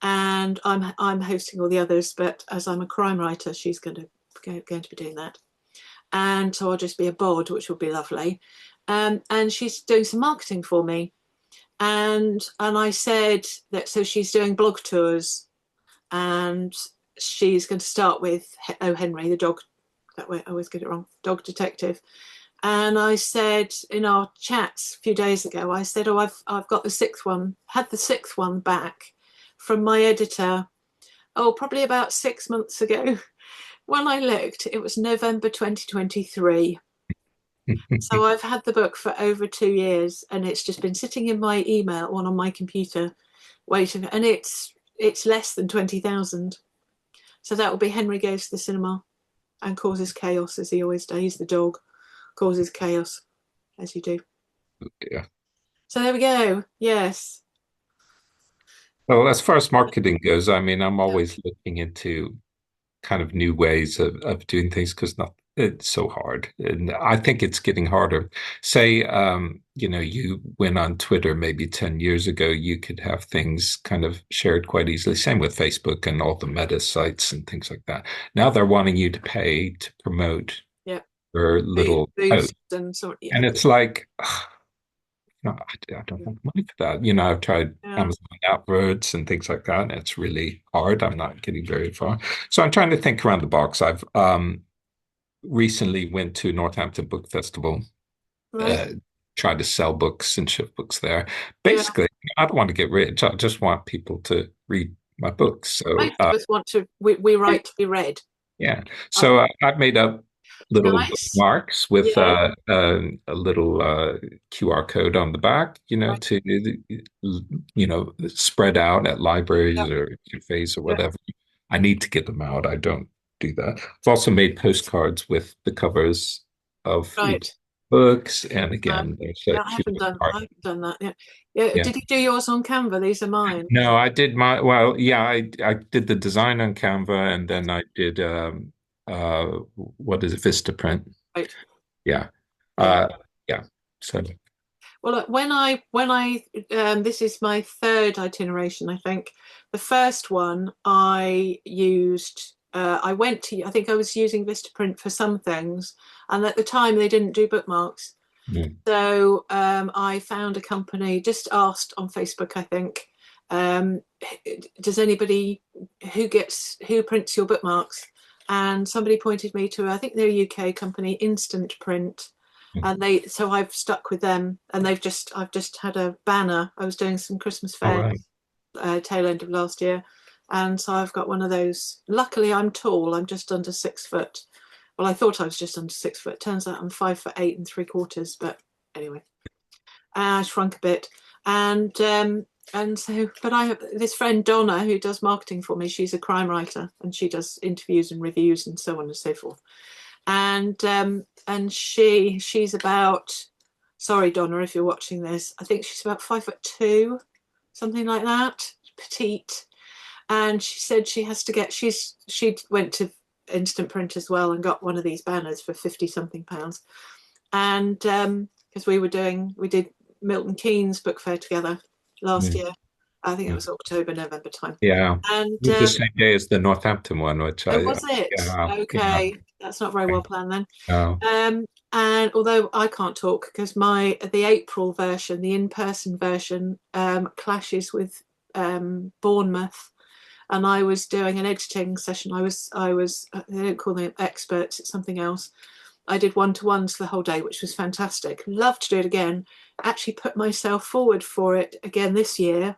[SPEAKER 1] and I'm hosting all the others. But as I'm a crime writer, she's going to be doing that, and so I'll just be a bod, which will be lovely. And she's doing some marketing for me, and I said that, so she's doing blog tours, and she's going to start with Henry, the dog. That way I always get it wrong. Dog detective. And I said in our chats a few days ago, I said, "Oh, I've got the sixth one, had the sixth one back from my editor. Oh, probably about 6 months ago." When I looked, it was November 2023. So I've had the book for over 2 years, and it's just been sitting in my email one on my computer, waiting. And it's less than 20,000. So that will be Henry Goes to the Cinema and Causes Chaos, as he always does. He's the dog, causes chaos, as you do.
[SPEAKER 2] Yeah.
[SPEAKER 1] So there we go. Yes.
[SPEAKER 2] Well, as far as marketing goes, I mean, I'm
[SPEAKER 1] Yeah.
[SPEAKER 2] always looking into kind of new ways of doing things because not it's so hard. And I think it's getting harder. Say, you went on Twitter maybe 10 years ago, you could have things kind of shared quite easily. Same with Facebook and all the meta sites and things like that. Now they're wanting you to pay to promote
[SPEAKER 1] Yeah.
[SPEAKER 2] their little post.
[SPEAKER 1] Boost and so yeah.
[SPEAKER 2] And it's like, no, I don't have money for that. I've tried
[SPEAKER 1] Yeah.
[SPEAKER 2] Amazon adverts and things like that, and it's really hard. I'm not getting very far. So I'm trying to think around the box. I've recently went to Northampton Book Festival,
[SPEAKER 1] Right.
[SPEAKER 2] uh, tried to sell books and ship books there.
[SPEAKER 1] Yeah.
[SPEAKER 2] Basically, I don't want to get rich. I just want people to read my books. So
[SPEAKER 1] Most of us want to, we write to be read.
[SPEAKER 2] yeah.
[SPEAKER 1] Uh,
[SPEAKER 2] So I've made up little
[SPEAKER 1] nice.
[SPEAKER 2] bookmarks with
[SPEAKER 1] Yeah.
[SPEAKER 2] a little QR code on the back,
[SPEAKER 1] Right.
[SPEAKER 2] to spread out at
[SPEAKER 1] Yeah.
[SPEAKER 2] libraries or cafes or
[SPEAKER 1] Yeah.
[SPEAKER 2] whatever. I need to get them out. I don't do that. I've also made postcards with the covers of each
[SPEAKER 1] Right.
[SPEAKER 2] books, and
[SPEAKER 1] No.
[SPEAKER 2] again, there's a
[SPEAKER 1] Yeah,
[SPEAKER 2] QR
[SPEAKER 1] I
[SPEAKER 2] card.
[SPEAKER 1] haven't done that yet. Yeah.
[SPEAKER 2] Yeah.
[SPEAKER 1] Did you do yours on Canva? These are mine.
[SPEAKER 2] No, I did yeah, I did the design on Canva and then I did uh what is it, Vistaprint.
[SPEAKER 1] Right.
[SPEAKER 2] Yeah.
[SPEAKER 1] Yeah.
[SPEAKER 2] Uh yeah. So
[SPEAKER 1] Well, look, when I this is my third itineration, I think. The first one I used, I went to, I think I was using Vistaprint for some things, and at the time they didn't do bookmarks.
[SPEAKER 2] mm,
[SPEAKER 1] So I found a company, just asked on Facebook, I think, um, does anybody who prints your bookmarks? And somebody pointed me to, I think they're a UK company, Instant Print,
[SPEAKER 2] mm.
[SPEAKER 1] and so I've stuck with them, and I've just had a banner. I was doing some Christmas
[SPEAKER 2] All
[SPEAKER 1] fairs
[SPEAKER 2] right.
[SPEAKER 1] tail end of last year, and so I've got one of those. Luckily, I'm tall. I'm just under 6 foot. Well, I thought I was just under 6 foot. Turns out I'm 5'8 3/4. But anyway, I shrunk a bit, and so. But I have this friend Donna who does marketing for me. She's a crime writer, and she does interviews and reviews and so on and so forth. And she's about. Sorry, Donna, if you're watching this. I think she's about 5'2", something like that, petite. And she said she has to get. She went to Instant Print as well and got one of these banners for 50 something pounds. And because we did Milton Keynes book fair together last
[SPEAKER 2] Mm,
[SPEAKER 1] year. I think it
[SPEAKER 2] mm.
[SPEAKER 1] was October, November time.
[SPEAKER 2] Yeah.
[SPEAKER 1] And
[SPEAKER 2] It was the same day as the Northampton one, which
[SPEAKER 1] oh, was it?
[SPEAKER 2] yeah.
[SPEAKER 1] Okay, that's not very well planned then.
[SPEAKER 2] No.
[SPEAKER 1] And although I can't talk because the April version, the in-person version, clashes with Bournemouth, and I was doing an editing session. They don't call them experts; it's something else. I did one-to-ones the whole day, which was fantastic. Love to do it again. Actually, put myself forward for it again this year,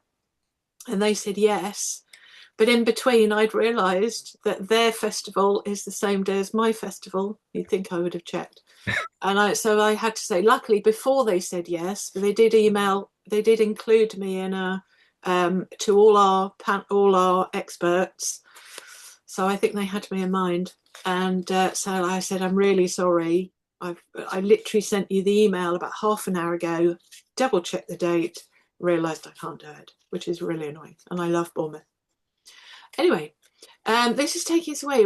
[SPEAKER 1] and they said yes. But in between, I'd realised that their festival is the same day as my festival. You'd think I would have checked. So I had to say, luckily, before they said yes, they did include me in to all our experts. So I think they had me in mind. And so I said, I'm really sorry. I literally sent you the email about half an hour ago, double checked the date, realised I can't do it, which is really annoying. And I love Bournemouth. Anyway, this is taking us away.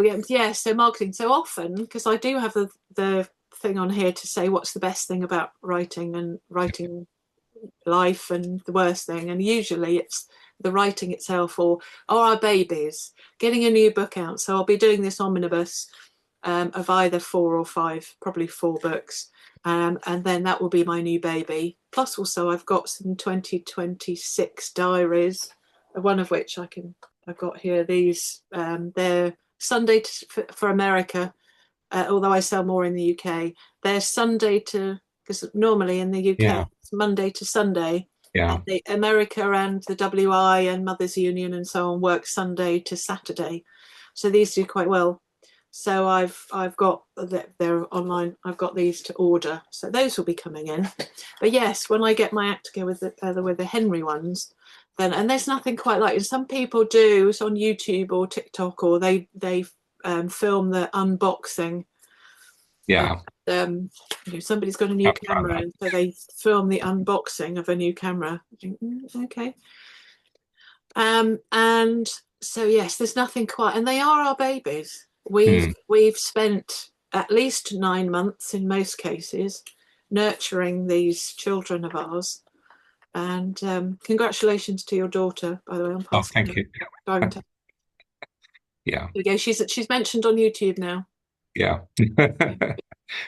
[SPEAKER 1] So marketing. So often, because I do have the thing on here to say what's the best thing about writing and writing life and the worst thing. And usually it's the writing itself, or our babies, getting a new book out. So I'll be doing this omnibus of either 4 or 5, probably 4 books. And then that will be my new baby. Plus, also, I've got some 2026 diaries, one of which I've got here. These, they're Sunday for America, although I sell more in the UK. They're Sunday to, because normally in the UK,
[SPEAKER 2] Yeah.
[SPEAKER 1] it's Monday to Sunday.
[SPEAKER 2] Yeah.
[SPEAKER 1] And America and the WI and Mothers Union and so on work Sunday to Saturday. So these do quite well. So I've got, they're online. I've got these to order. So those will be coming in. But yes, when I get my act together with the Henry ones, then, and there's nothing quite like it. Some people do it's on YouTube or TikTok, or they film the unboxing.
[SPEAKER 2] Yeah.
[SPEAKER 1] Somebody's got a new camera, and so they film the unboxing of a new camera. I think, okay. And so yes, there's nothing quite, and they are our babies. We've spent at least 9 months in most cases nurturing these children of ours. And congratulations to your daughter, by the way. I'm
[SPEAKER 2] Oh,
[SPEAKER 1] passing
[SPEAKER 2] thank you.
[SPEAKER 1] her.
[SPEAKER 2] Yeah.
[SPEAKER 1] There we go. She's mentioned on YouTube now.
[SPEAKER 2] Yeah.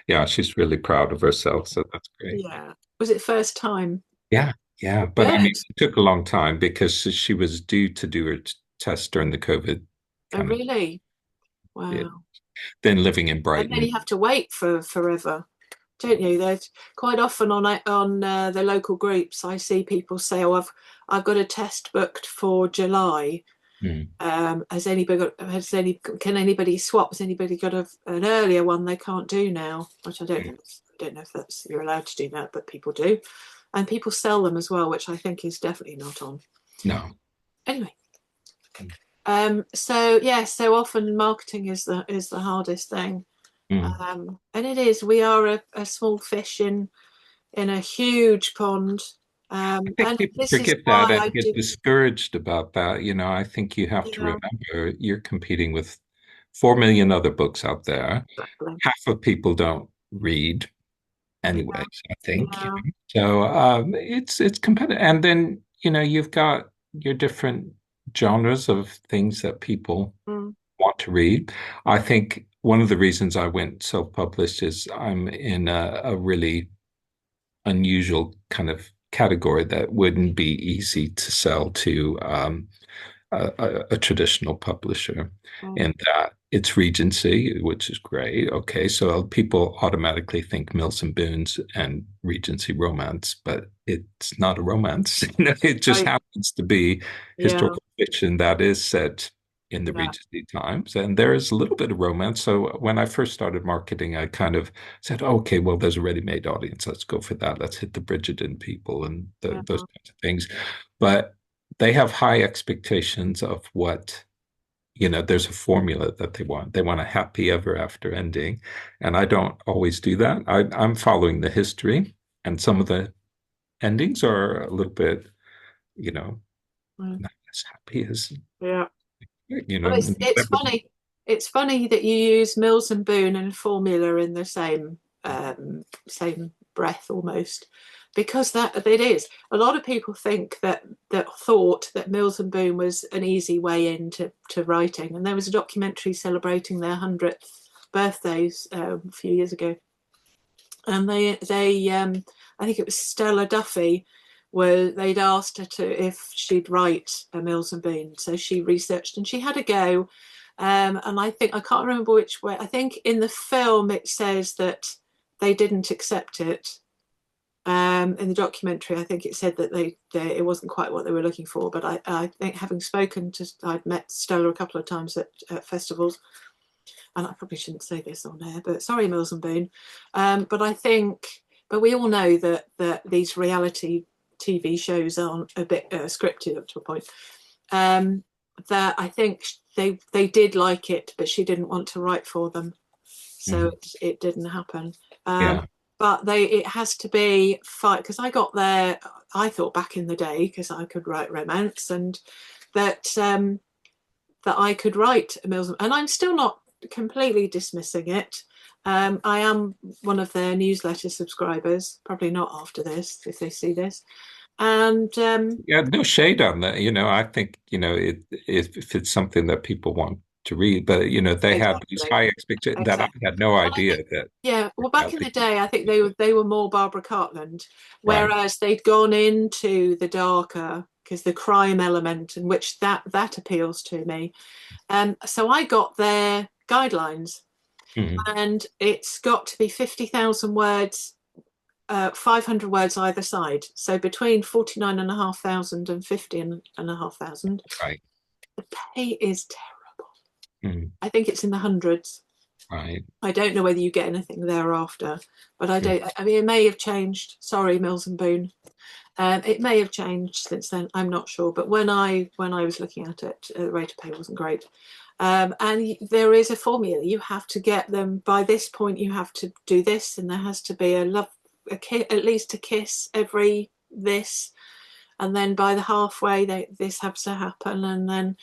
[SPEAKER 2] Yeah, she's really proud of herself, so that's great.
[SPEAKER 1] Yeah. Was it first time?
[SPEAKER 2] Yeah, yeah. But I
[SPEAKER 1] Good.
[SPEAKER 2] mean, it took a long time because she was due to do her test during the COVID
[SPEAKER 1] Oh,
[SPEAKER 2] kind of
[SPEAKER 1] really?
[SPEAKER 2] yeah.
[SPEAKER 1] Wow.
[SPEAKER 2] Then living in
[SPEAKER 1] And then
[SPEAKER 2] Brighton.
[SPEAKER 1] you have to wait for forever, don't you? There's quite often on the local groups, I see people say, "Oh, I've got a test booked for July.
[SPEAKER 2] Mm.
[SPEAKER 1] Can anybody swap? Has anybody got an earlier one they can't do now?" Which I don't know if that's you're allowed to do that, but people do, and people sell them as well, which I think is definitely not on.
[SPEAKER 2] No.
[SPEAKER 1] Anyway, so yeah, so often marketing is the hardest thing,
[SPEAKER 2] Mm.
[SPEAKER 1] and it is. We are a small fish in a huge pond,
[SPEAKER 2] I think
[SPEAKER 1] and
[SPEAKER 2] people
[SPEAKER 1] this is
[SPEAKER 2] forget that
[SPEAKER 1] why
[SPEAKER 2] and
[SPEAKER 1] I
[SPEAKER 2] get
[SPEAKER 1] do.
[SPEAKER 2] discouraged about that. I think you have to
[SPEAKER 1] Yeah,
[SPEAKER 2] remember you're competing with 4 million other books out there.
[SPEAKER 1] exactly.
[SPEAKER 2] Half of people don't read
[SPEAKER 1] Yeah,
[SPEAKER 2] anyways, I think.
[SPEAKER 1] yeah.
[SPEAKER 2] So it's competitive. And then, you've got your different genres of things that people
[SPEAKER 1] Mm,
[SPEAKER 2] want to read. I think one of the reasons I went self-published is I'm in a really unusual kind of category that wouldn't be easy to sell to a traditional publisher,
[SPEAKER 1] mm.
[SPEAKER 2] and that it's Regency, which is great. Okay, so people automatically think Mills and Boons and Regency romance, but it's not a romance. It just
[SPEAKER 1] Right.
[SPEAKER 2] happens to be
[SPEAKER 1] Yeah,
[SPEAKER 2] historical fiction that is set in the
[SPEAKER 1] yeah,
[SPEAKER 2] Regency times, and there is a little bit of romance. So when I first started marketing, I kind of said, okay, well, there's a ready-made audience. Let's go for that. Let's hit the Bridgerton people and
[SPEAKER 1] yeah,
[SPEAKER 2] those kinds of things. But they have high expectations of what, there's a formula that they want. They want a happy ever after ending. And I don't always do that. I'm following the history, and some of the endings are a little bit,
[SPEAKER 1] mm,
[SPEAKER 2] not as happy as,
[SPEAKER 1] yeah. Well,
[SPEAKER 2] not
[SPEAKER 1] it's
[SPEAKER 2] everybody.
[SPEAKER 1] funny. It's funny that you use Mills and Boon and formula in the same breath almost, because that it is. A lot of people think that thought that Mills and Boon was an easy way into writing, and there was a documentary celebrating their 100th birthdays a few years ago, and they I think it was Stella Duffy, where they'd asked her to if she'd write a Mills and Boon, so she researched and she had a go, and I can't remember which way. I think in the film it says that they didn't accept it. In the documentary, I think it said that it wasn't quite what they were looking for. But I think having spoken to, I'd met Stella a couple of times at festivals, and I probably shouldn't say this on air, but sorry, Mills and Boon. But I think, but we all know that these reality TV shows aren't a bit scripted up to a point. That I think they did like it, but she didn't want to write for them, so
[SPEAKER 2] Mhm.
[SPEAKER 1] it didn't happen.
[SPEAKER 2] Yeah,
[SPEAKER 1] But it has to be fight, because I got there. I thought back in the day, because I could write romance, and that I could write a Mills, and I'm still not completely dismissing it. I am one of their newsletter subscribers, probably not after this if they see this. And
[SPEAKER 2] Yeah, no shade on that. I think, if it's something that people want to read, but they have these
[SPEAKER 1] exactly,
[SPEAKER 2] high expectations that I
[SPEAKER 1] exactly.
[SPEAKER 2] had no
[SPEAKER 1] And I
[SPEAKER 2] idea
[SPEAKER 1] think,
[SPEAKER 2] that
[SPEAKER 1] yeah, well, back in the
[SPEAKER 2] people.
[SPEAKER 1] day, I think they were more Barbara Cartland,
[SPEAKER 2] Right.
[SPEAKER 1] whereas they'd gone into the darker because the crime element, in which that appeals to me. So I got their guidelines,
[SPEAKER 2] Mhm.
[SPEAKER 1] and it's got to be 50,000 words, 500 words either side. So between 49,500 and 50,500.
[SPEAKER 2] Right.
[SPEAKER 1] The pay is terrible.
[SPEAKER 2] Mhm.
[SPEAKER 1] I think it's in the hundreds.
[SPEAKER 2] Right.
[SPEAKER 1] I don't know whether you get anything thereafter, but I
[SPEAKER 2] Mhm.
[SPEAKER 1] don't. I mean, it may have changed. Sorry, Mills and Boone. It may have changed since then. I'm not sure. But when I was looking at it, the rate of pay wasn't great. And there is a formula. You have to get them by this point. You have to do this, and there has to be a love, at least a kiss every this, and then by the halfway, this has to happen, and then,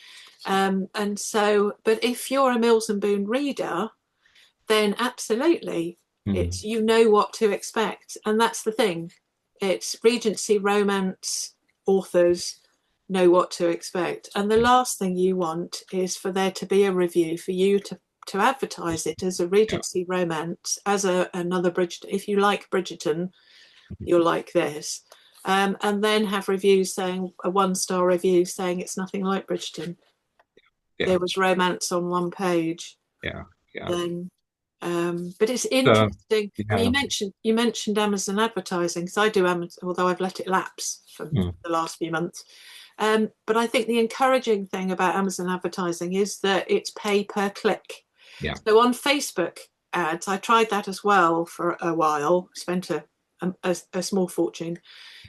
[SPEAKER 1] and so. But if you're a Mills and Boone reader, then absolutely, it's
[SPEAKER 2] Mhm.
[SPEAKER 1] you know what to expect, and that's the thing. It's Regency romance authors know what to expect, and the last thing you want is for there to be a review for you to advertise it as a
[SPEAKER 2] Yeah.
[SPEAKER 1] Regency romance, as another Bridgerton. If you like Bridgerton, you'll like this. And then have reviews saying a 1-star review saying it's nothing like Bridgerton.
[SPEAKER 2] Yeah.
[SPEAKER 1] There was romance on one page.
[SPEAKER 2] Yeah. Yeah.
[SPEAKER 1] Then but it's
[SPEAKER 2] So,
[SPEAKER 1] interesting. I mean,
[SPEAKER 2] yeah.
[SPEAKER 1] you mentioned Amazon advertising, because I do Amazon, although I've let it lapse for
[SPEAKER 2] Mm.
[SPEAKER 1] the last few months. But I think the encouraging thing about Amazon advertising is that it's pay per click.
[SPEAKER 2] Yeah.
[SPEAKER 1] So on Facebook ads, I tried that as well for a while, spent a small fortune,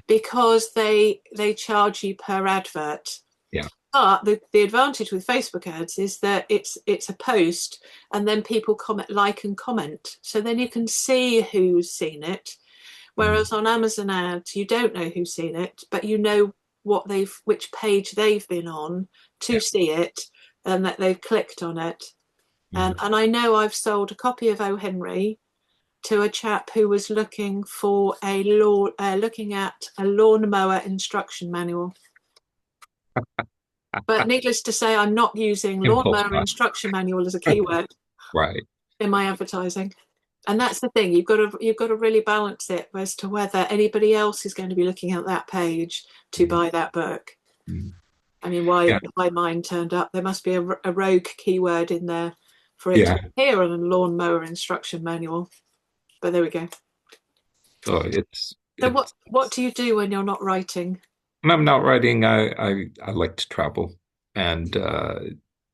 [SPEAKER 1] because they charge you per advert.
[SPEAKER 2] Yeah.
[SPEAKER 1] But the advantage with Facebook ads is that it's a post, and then people comment, like and comment. So then you can see who's seen it.
[SPEAKER 2] Mm.
[SPEAKER 1] Whereas on Amazon ads, you don't know who's seen it, but you know which page they've been on to
[SPEAKER 2] Yeah.
[SPEAKER 1] see it, and that they've clicked on it.
[SPEAKER 2] Mm.
[SPEAKER 1] And I know I've sold a copy of O. Henry to a chap who was looking at a lawnmower instruction manual. But needless to say, I'm not using
[SPEAKER 2] Impulse
[SPEAKER 1] lawnmower
[SPEAKER 2] buy.
[SPEAKER 1] instruction manual as a keyword
[SPEAKER 2] Right.
[SPEAKER 1] in my advertising. And that's the thing, you've got to really balance it as to whether anybody else is going to be looking at that page to
[SPEAKER 2] Mm.
[SPEAKER 1] buy that book.
[SPEAKER 2] Mm.
[SPEAKER 1] I mean, why
[SPEAKER 2] Yeah.
[SPEAKER 1] why mine turned up? There must be a rogue keyword in there for it to
[SPEAKER 2] Yeah.
[SPEAKER 1] appear on a lawnmower instruction manual. But there we go.
[SPEAKER 2] So
[SPEAKER 1] So what
[SPEAKER 2] it's
[SPEAKER 1] what do you do when you're not writing?
[SPEAKER 2] when I'm not writing, I like to travel and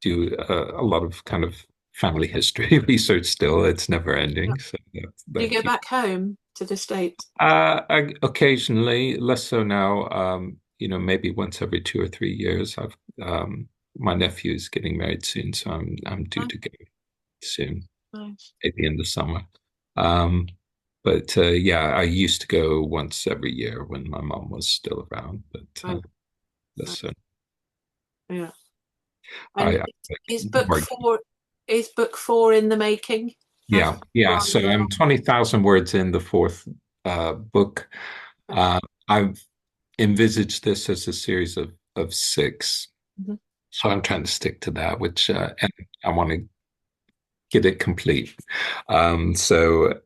[SPEAKER 2] do a lot of kind of family history research still. It's never ending. So
[SPEAKER 1] Do you
[SPEAKER 2] that
[SPEAKER 1] go
[SPEAKER 2] keeps
[SPEAKER 1] back home to the States?
[SPEAKER 2] occasionally, less so now. Maybe once every 2 or 3 years. My nephew's getting married soon, so I'm due
[SPEAKER 1] Nice,
[SPEAKER 2] to go soon,
[SPEAKER 1] nice.
[SPEAKER 2] maybe in the summer. Um, but yeah, I used to go once every year when my mom was still around, but
[SPEAKER 1] Right,
[SPEAKER 2] less
[SPEAKER 1] right.
[SPEAKER 2] so.
[SPEAKER 1] Yeah. And
[SPEAKER 2] I
[SPEAKER 1] is book
[SPEAKER 2] like
[SPEAKER 1] four is book four in the making? Have
[SPEAKER 2] yeah, yeah.
[SPEAKER 1] gone
[SPEAKER 2] So I'm
[SPEAKER 1] along?
[SPEAKER 2] 20,000 words in the fourth book.
[SPEAKER 1] Okay.
[SPEAKER 2] I've envisaged this as a series of six.
[SPEAKER 1] Mhm.
[SPEAKER 2] So I'm trying to stick to that, which and I want to get it complete. So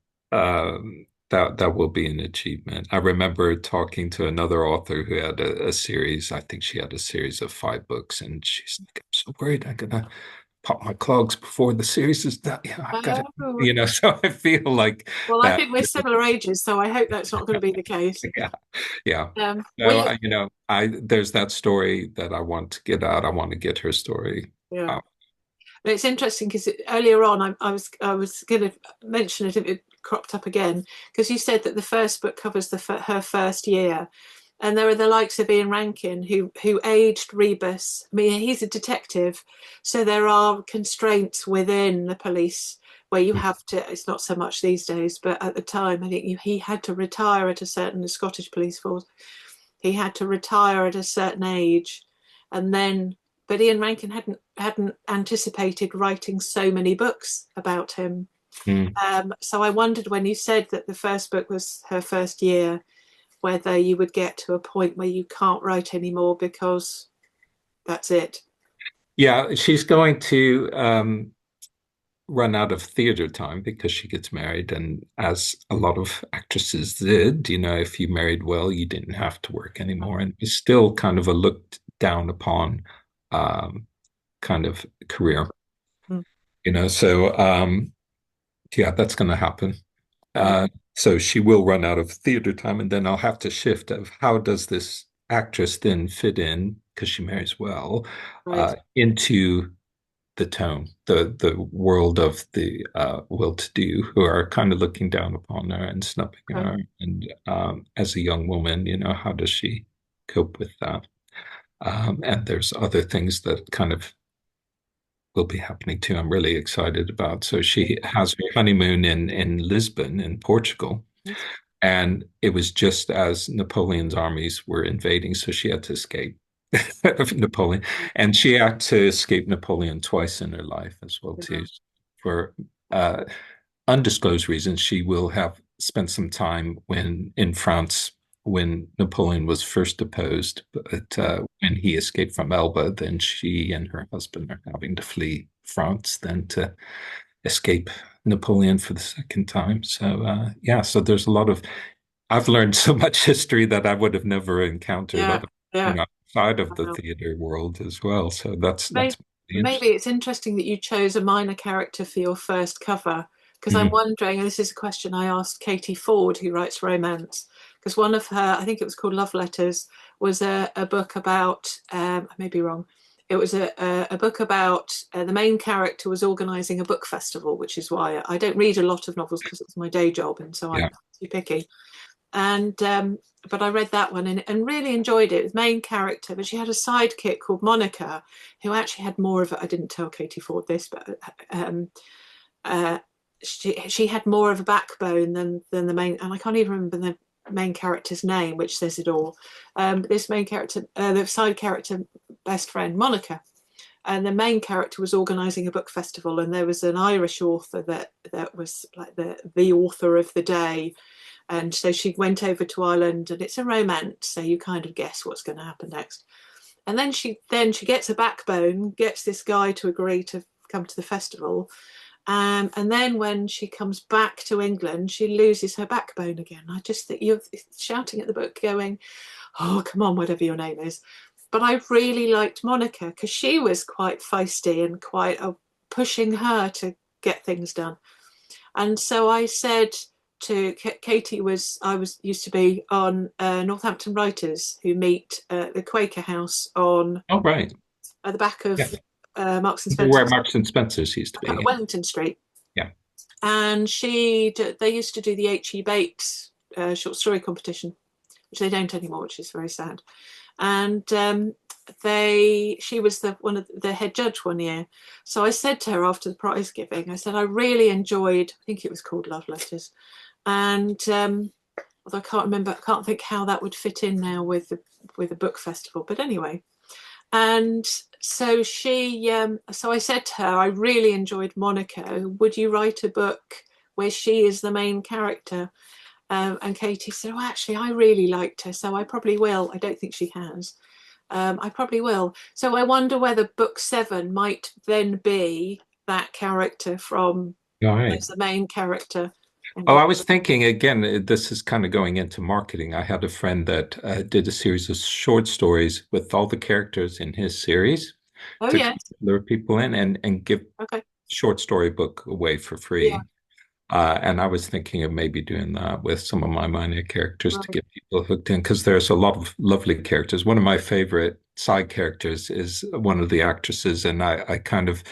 [SPEAKER 2] that will be an achievement. I remember talking to another author who had a series. I think she had a series of 5 books, and she's like, "I'm so worried I'm gonna pop my clogs before the series is done. Yeah, I've got it."
[SPEAKER 1] Oh,
[SPEAKER 2] So I feel like
[SPEAKER 1] well, I
[SPEAKER 2] that.
[SPEAKER 1] think we're similar ages, so I hope that's not going to be the case.
[SPEAKER 2] Yeah, yeah. So
[SPEAKER 1] We,
[SPEAKER 2] I there's that story that I want to get out. I want to get her story
[SPEAKER 1] yeah.
[SPEAKER 2] out.
[SPEAKER 1] But it's interesting because earlier on, I was going to mention it if it cropped up again, because you said that the first book covers her first year, and there are the likes of Ian Rankin who aged Rebus. I mean, he's a detective, so there are constraints within the police where you have to. It's not so much these days, but at the time, I think he had to retire at a certain the Scottish police force. He had to retire at a certain age, and then. But Ian Rankin hadn't anticipated writing so many books about him.
[SPEAKER 2] Mm,
[SPEAKER 1] So I wondered when you said that the first book was her first year, whether you would get to a point where you can't write anymore because that's it.
[SPEAKER 2] Yeah, she's going to run out of theater time because she gets married. And as a lot of actresses did, if you married well, you didn't have to work anymore. And it's still kind of a looked down upon um, kind of career,
[SPEAKER 1] Mm.
[SPEAKER 2] So yeah, that's going to happen.
[SPEAKER 1] Yeah,
[SPEAKER 2] So she will run out of theater time, and then I'll have to shift of how does this actress then fit in, because she marries well,
[SPEAKER 1] right.
[SPEAKER 2] into the tone, the world of the well-to-do who are kind of looking down upon her and snubbing
[SPEAKER 1] Okay.
[SPEAKER 2] her. And as a young woman, how does she cope with that? And there's other things that kind of will be happening too. I'm really excited about. So she has her honeymoon in Lisbon, in Portugal.
[SPEAKER 1] Yes.
[SPEAKER 2] And it was just as Napoleon's armies were invading, so she had to escape of Napoleon. And she had to escape Napoleon twice in her life as well,
[SPEAKER 1] Yeah.
[SPEAKER 2] too. For uh, undisclosed reasons, she will have spent some time when in France when Napoleon was first deposed, but
[SPEAKER 1] Okay.
[SPEAKER 2] when he escaped from Elba, then she and her husband are having to flee France, then to escape Napoleon for the second time. So yeah, so there's a lot of I've learned so much history that I would have never encountered
[SPEAKER 1] Yeah.
[SPEAKER 2] other,
[SPEAKER 1] Yeah.
[SPEAKER 2] outside of the
[SPEAKER 1] Wow.
[SPEAKER 2] theater world as well. So that's
[SPEAKER 1] Maybe,
[SPEAKER 2] really
[SPEAKER 1] maybe
[SPEAKER 2] interesting.
[SPEAKER 1] it's interesting that you chose a minor character for your first cover, because I'm
[SPEAKER 2] Mhm.
[SPEAKER 1] wondering, and this is a question I asked Katie Ford, who writes romance, because one of her, I think it was called Love Letters, was a book about, I may be wrong, it was a book about the main character was organising a book festival, which is why I don't read a lot of novels because it's my day job, and so I'm
[SPEAKER 2] Yeah.
[SPEAKER 1] too picky. And but I read that one and really enjoyed it. It was main character, but she had a sidekick called Monica, who actually had more of a. I didn't tell Katie Ford this, but uh, she had more of a backbone than the main. And I can't even remember the main character's name, which says it all. This main character, the side character, best friend Monica, and the main character was organising a book festival, and there was an Irish author that was like the author of the day, and so she went over to Ireland, and it's a romance, so you kind of guess what's going to happen next. And then she gets a backbone, gets this guy to agree to come to the festival. And then when she comes back to England, she loses her backbone again. I just think you're shouting at the book, going, "Oh, come on, whatever your name is." But I really liked Monica because she was quite feisty and quite pushing her to get things done. And so I said to Katie, I was used to be on Northampton Writers, who meet at the Quaker House on
[SPEAKER 2] Oh, right.
[SPEAKER 1] at the back
[SPEAKER 2] Yeah.
[SPEAKER 1] of Marks and
[SPEAKER 2] Where
[SPEAKER 1] Spencer's,
[SPEAKER 2] Marks and Spencer's used to be. Yeah.
[SPEAKER 1] Wellington Street.
[SPEAKER 2] Yeah.
[SPEAKER 1] And they used to do the H.E. Bates short story competition, which they don't anymore, which is very sad. And she was one of the head judge one year. So I said to her after the prize giving, I said I really enjoyed. I think it was called Love Letters, and although I can't think how that would fit in now with the book festival. But anyway, and so I said to her, I really enjoyed Monica. Would you write a book where she is the main character? And Katie said, "Oh, actually, I really liked her, so I probably will." I don't think she has. I probably will. So I wonder whether book 7 might then be that character from
[SPEAKER 2] All right.
[SPEAKER 1] as the main character in
[SPEAKER 2] Oh, I
[SPEAKER 1] book.
[SPEAKER 2] was thinking again, this is kind of going into marketing. I had a friend that did a series of short stories with all the characters in his series
[SPEAKER 1] Oh
[SPEAKER 2] to
[SPEAKER 1] yes,
[SPEAKER 2] lure people in and give
[SPEAKER 1] okay,
[SPEAKER 2] short story book away for
[SPEAKER 1] yeah,
[SPEAKER 2] free. And I was thinking of maybe doing that with some of my minor characters to
[SPEAKER 1] right,
[SPEAKER 2] get people hooked in because there's a lot of lovely characters. One of my favorite side characters is one of the actresses, and I kind of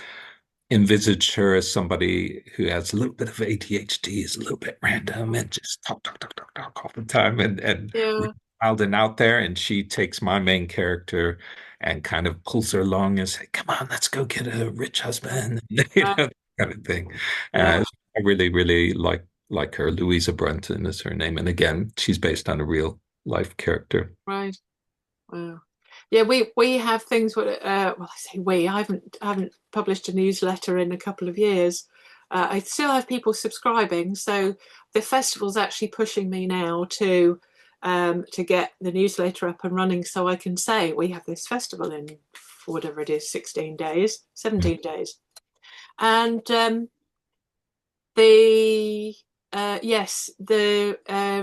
[SPEAKER 2] envisaged her as somebody who has a little bit of ADHD, is a little bit random, and just talk all the time, and
[SPEAKER 1] yeah,
[SPEAKER 2] wild and out there. And she takes my main character and kind of pulls her along and say, "Come on, let's go get a rich husband,"
[SPEAKER 1] right,
[SPEAKER 2] that kind of thing.
[SPEAKER 1] yeah,
[SPEAKER 2] I really, really like her. Louisa Brunton is her name, and again, she's based on a real life character.
[SPEAKER 1] right. Wow. Yeah, we have things. Well, I say we. I haven't published a newsletter in a couple of years. I still have people subscribing, so the festival's actually pushing me now to to get the newsletter up and running, so I can say we have this festival in whatever it is, 16 days, 17 days. And the yes, the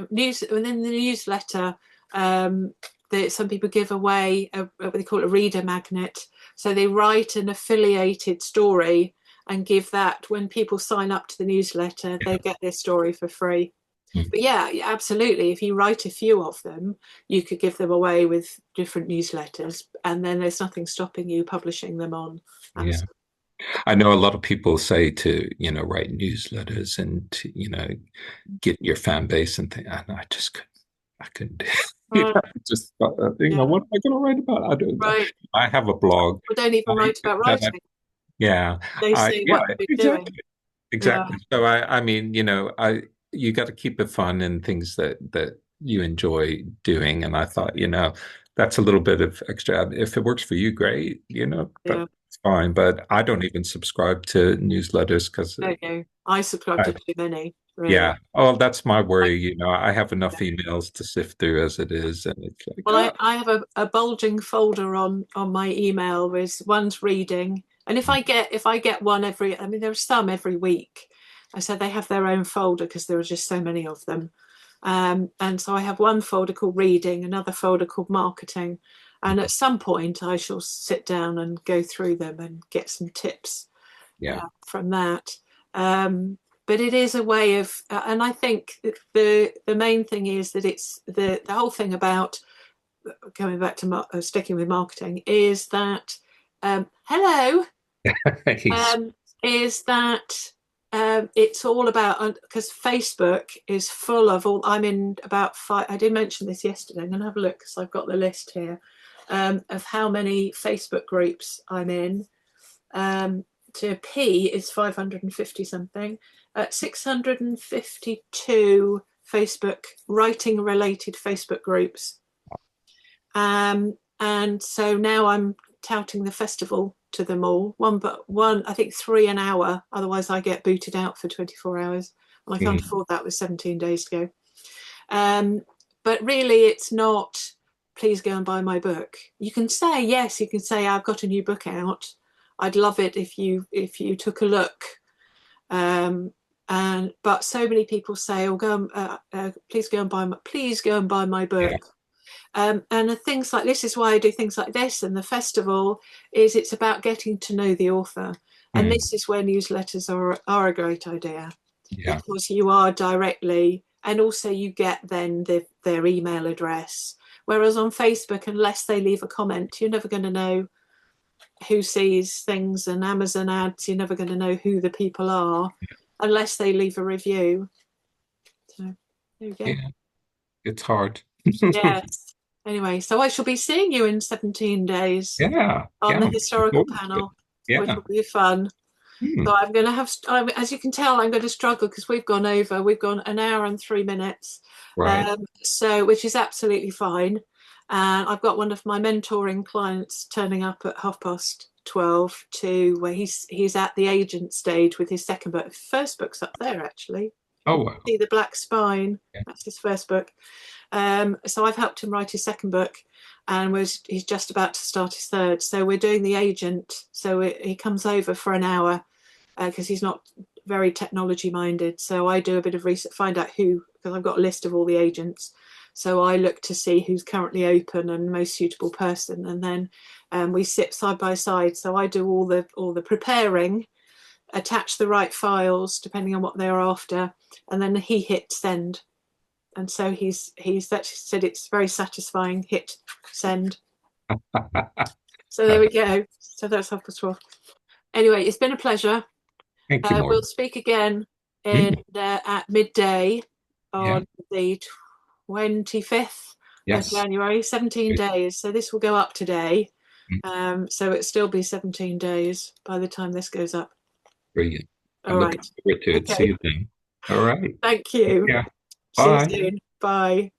[SPEAKER 1] news within the newsletter, some people give away what they call a reader magnet. So they write an affiliated story and give that when people sign up to the newsletter, they get their story for free.
[SPEAKER 2] Mm.
[SPEAKER 1] But yeah, absolutely. If you write a few of them, you could give them away with different newsletters, and then there's nothing stopping you publishing them on
[SPEAKER 2] Yeah.
[SPEAKER 1] Amazon.
[SPEAKER 2] I know a lot of people say to, write newsletters and to, get your fan base and things. And I couldn't do it.
[SPEAKER 1] Right.
[SPEAKER 2] Just,
[SPEAKER 1] Yeah.
[SPEAKER 2] what am I going to write about? I don't know.
[SPEAKER 1] Right.
[SPEAKER 2] I have a blog.
[SPEAKER 1] We don't even write about
[SPEAKER 2] That
[SPEAKER 1] writing.
[SPEAKER 2] yeah,
[SPEAKER 1] They say
[SPEAKER 2] yeah,
[SPEAKER 1] what you're doing.
[SPEAKER 2] exactly.
[SPEAKER 1] Yeah.
[SPEAKER 2] Exactly. So I mean, you got to keep it fun and things that you enjoy doing. And I thought, that's a little bit of extra. If it works for you, great,
[SPEAKER 1] Yeah.
[SPEAKER 2] that's fine. But I don't even subscribe to newsletters because
[SPEAKER 1] There you go. I subscribe to too many, really.
[SPEAKER 2] yeah. Oh, that's my
[SPEAKER 1] I,
[SPEAKER 2] worry. I have enough emails to sift through as it is, and it's like,
[SPEAKER 1] well, I have a bulging folder on my email with one's reading, and if I get one every, I mean, there's some every week. I said they have their own folder because there are just so many of them. And so I have one folder called reading, another folder called marketing. And at some point, I shall sit down and go through them and get some tips
[SPEAKER 2] yeah,
[SPEAKER 1] from that. But it is a way of, and I think the main thing is that it's the whole thing about coming back to sticking with marketing is that hello
[SPEAKER 2] he's
[SPEAKER 1] is that it's all about because Facebook is full of all. I'm in about five. I did mention this yesterday. I'm going to have a look because I've got the list here of how many Facebook groups I'm in. To P is 550 something. 652 Facebook writing related Facebook groups. And so now I'm touting the festival to them all. One, I think 3 an hour. Otherwise, I get booted out for 24 hours, and I can't afford that with 17 days to go. But really, it's not. Please go and buy my book. You can say yes. You can say I've got a new book out. I'd love it if you took a look. But so many people say, "Oh, please go and buy my
[SPEAKER 2] yeah,
[SPEAKER 1] book." And things like this is why I do things like this, and the festival is it's about getting to know the author, and
[SPEAKER 2] mm,
[SPEAKER 1] this is where newsletters are a great idea
[SPEAKER 2] yeah,
[SPEAKER 1] because you are directly, and also you get then their email address. Whereas on Facebook, unless they leave a comment, you're never going to know who sees things, and Amazon ads, you're never going to know who the people are unless they leave a review. So there you go.
[SPEAKER 2] yeah. It's hard.
[SPEAKER 1] Yes. Anyway, so I shall be seeing you in 17 days
[SPEAKER 2] Yeah,
[SPEAKER 1] on
[SPEAKER 2] yeah.
[SPEAKER 1] the
[SPEAKER 2] I'm looking
[SPEAKER 1] historical
[SPEAKER 2] forward to it.
[SPEAKER 1] panel, which
[SPEAKER 2] Yeah.
[SPEAKER 1] will be fun.
[SPEAKER 2] Hmm.
[SPEAKER 1] So I'm going to have, as you can tell, I'm going to struggle because we've gone over. We've gone an hour and 3 minutes,
[SPEAKER 2] Right.
[SPEAKER 1] so which is absolutely fine. And I've got one of my mentoring clients turning up at 12:30 to where he's at the agent stage with his second book. First book's up there actually.
[SPEAKER 2] Oh,
[SPEAKER 1] You can
[SPEAKER 2] wow.
[SPEAKER 1] see the Black Spine.
[SPEAKER 2] Yeah.
[SPEAKER 1] That's his first book. So I've helped him write his second book, and he's just about to start his third. So we're doing the agent. So he comes over for an hour because he's not very technology minded. So I do a bit of research, find out who, because I've got a list of all the agents. So I look to see who's currently open and most suitable person, and then we sit side by side. So I do all the preparing, attach the right files depending on what they're after, and then he hits send. And so he's actually said it's very satisfying. Hit send. So there we go. So that's 12:30. Anyway, it's been a pleasure.
[SPEAKER 2] Thank you,
[SPEAKER 1] We'll
[SPEAKER 2] Morgan.
[SPEAKER 1] speak again
[SPEAKER 2] Mm,
[SPEAKER 1] at midday
[SPEAKER 2] yeah.
[SPEAKER 1] on the 25th of
[SPEAKER 2] Yes.
[SPEAKER 1] January, 17
[SPEAKER 2] Good.
[SPEAKER 1] days. So this will go up today.
[SPEAKER 2] Mm,
[SPEAKER 1] So it'll still be 17 days by the time this goes up.
[SPEAKER 2] brilliant.
[SPEAKER 1] All
[SPEAKER 2] I'm looking
[SPEAKER 1] right.
[SPEAKER 2] forward to it. See
[SPEAKER 1] Okay.
[SPEAKER 2] you then. All right.
[SPEAKER 1] Thank you.
[SPEAKER 2] Yeah.
[SPEAKER 1] See you
[SPEAKER 2] Bye.
[SPEAKER 1] soon. Bye.